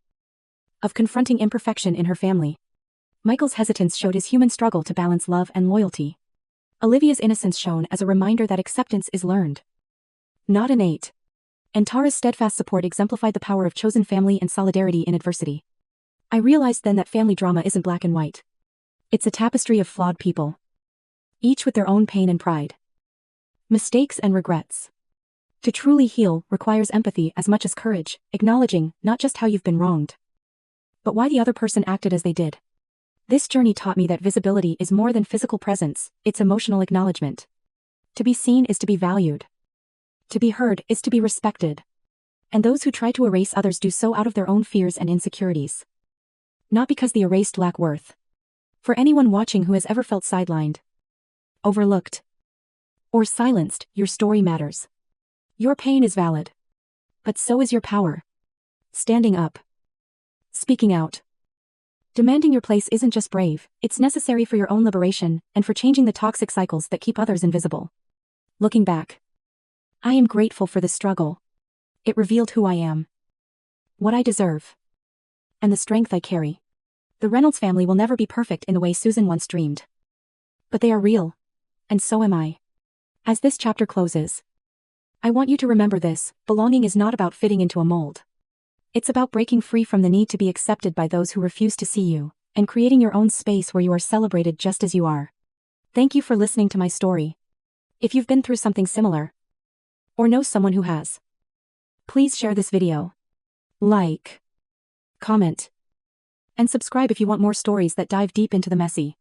of confronting imperfection in her family. Michael's hesitance showed his human struggle to balance love and loyalty. Olivia's innocence shone as a reminder that acceptance is learned, not innate. And Tara's steadfast support exemplified the power of chosen family and solidarity in adversity. I realized then that family drama isn't black and white. It's a tapestry of flawed people, each with their own pain and pride, mistakes and regrets. To truly heal requires empathy as much as courage, acknowledging not just how you've been wronged, but why the other person acted as they did. This journey taught me that visibility is more than physical presence, it's emotional acknowledgement. To be seen is to be valued. To be heard is to be respected. And those who try to erase others do so out of their own fears and insecurities, not because the erased lack worth. For anyone watching who has ever felt sidelined, overlooked, or silenced, your story matters. Your pain is valid. But so is your power. Standing up, speaking out, demanding your place isn't just brave, it's necessary for your own liberation and for changing the toxic cycles that keep others invisible. Looking back, I am grateful for this struggle. It revealed who I am, what I deserve, and the strength I carry. The Reynolds family will never be perfect in the way Susan once dreamed. But they are real, and so am I. As this chapter closes, I want you to remember this: belonging is not about fitting into a mold. It's about breaking free from the need to be accepted by those who refuse to see you, and creating your own space where you are celebrated just as you are. Thank you for listening to my story. If you've been through something similar, or know someone who has, please share this video, like, comment, and subscribe if you want more stories that dive deep into the messy,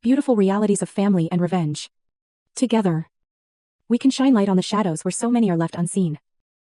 beautiful realities of family and revenge. Together, we can shine light on the shadows where so many are left unseen.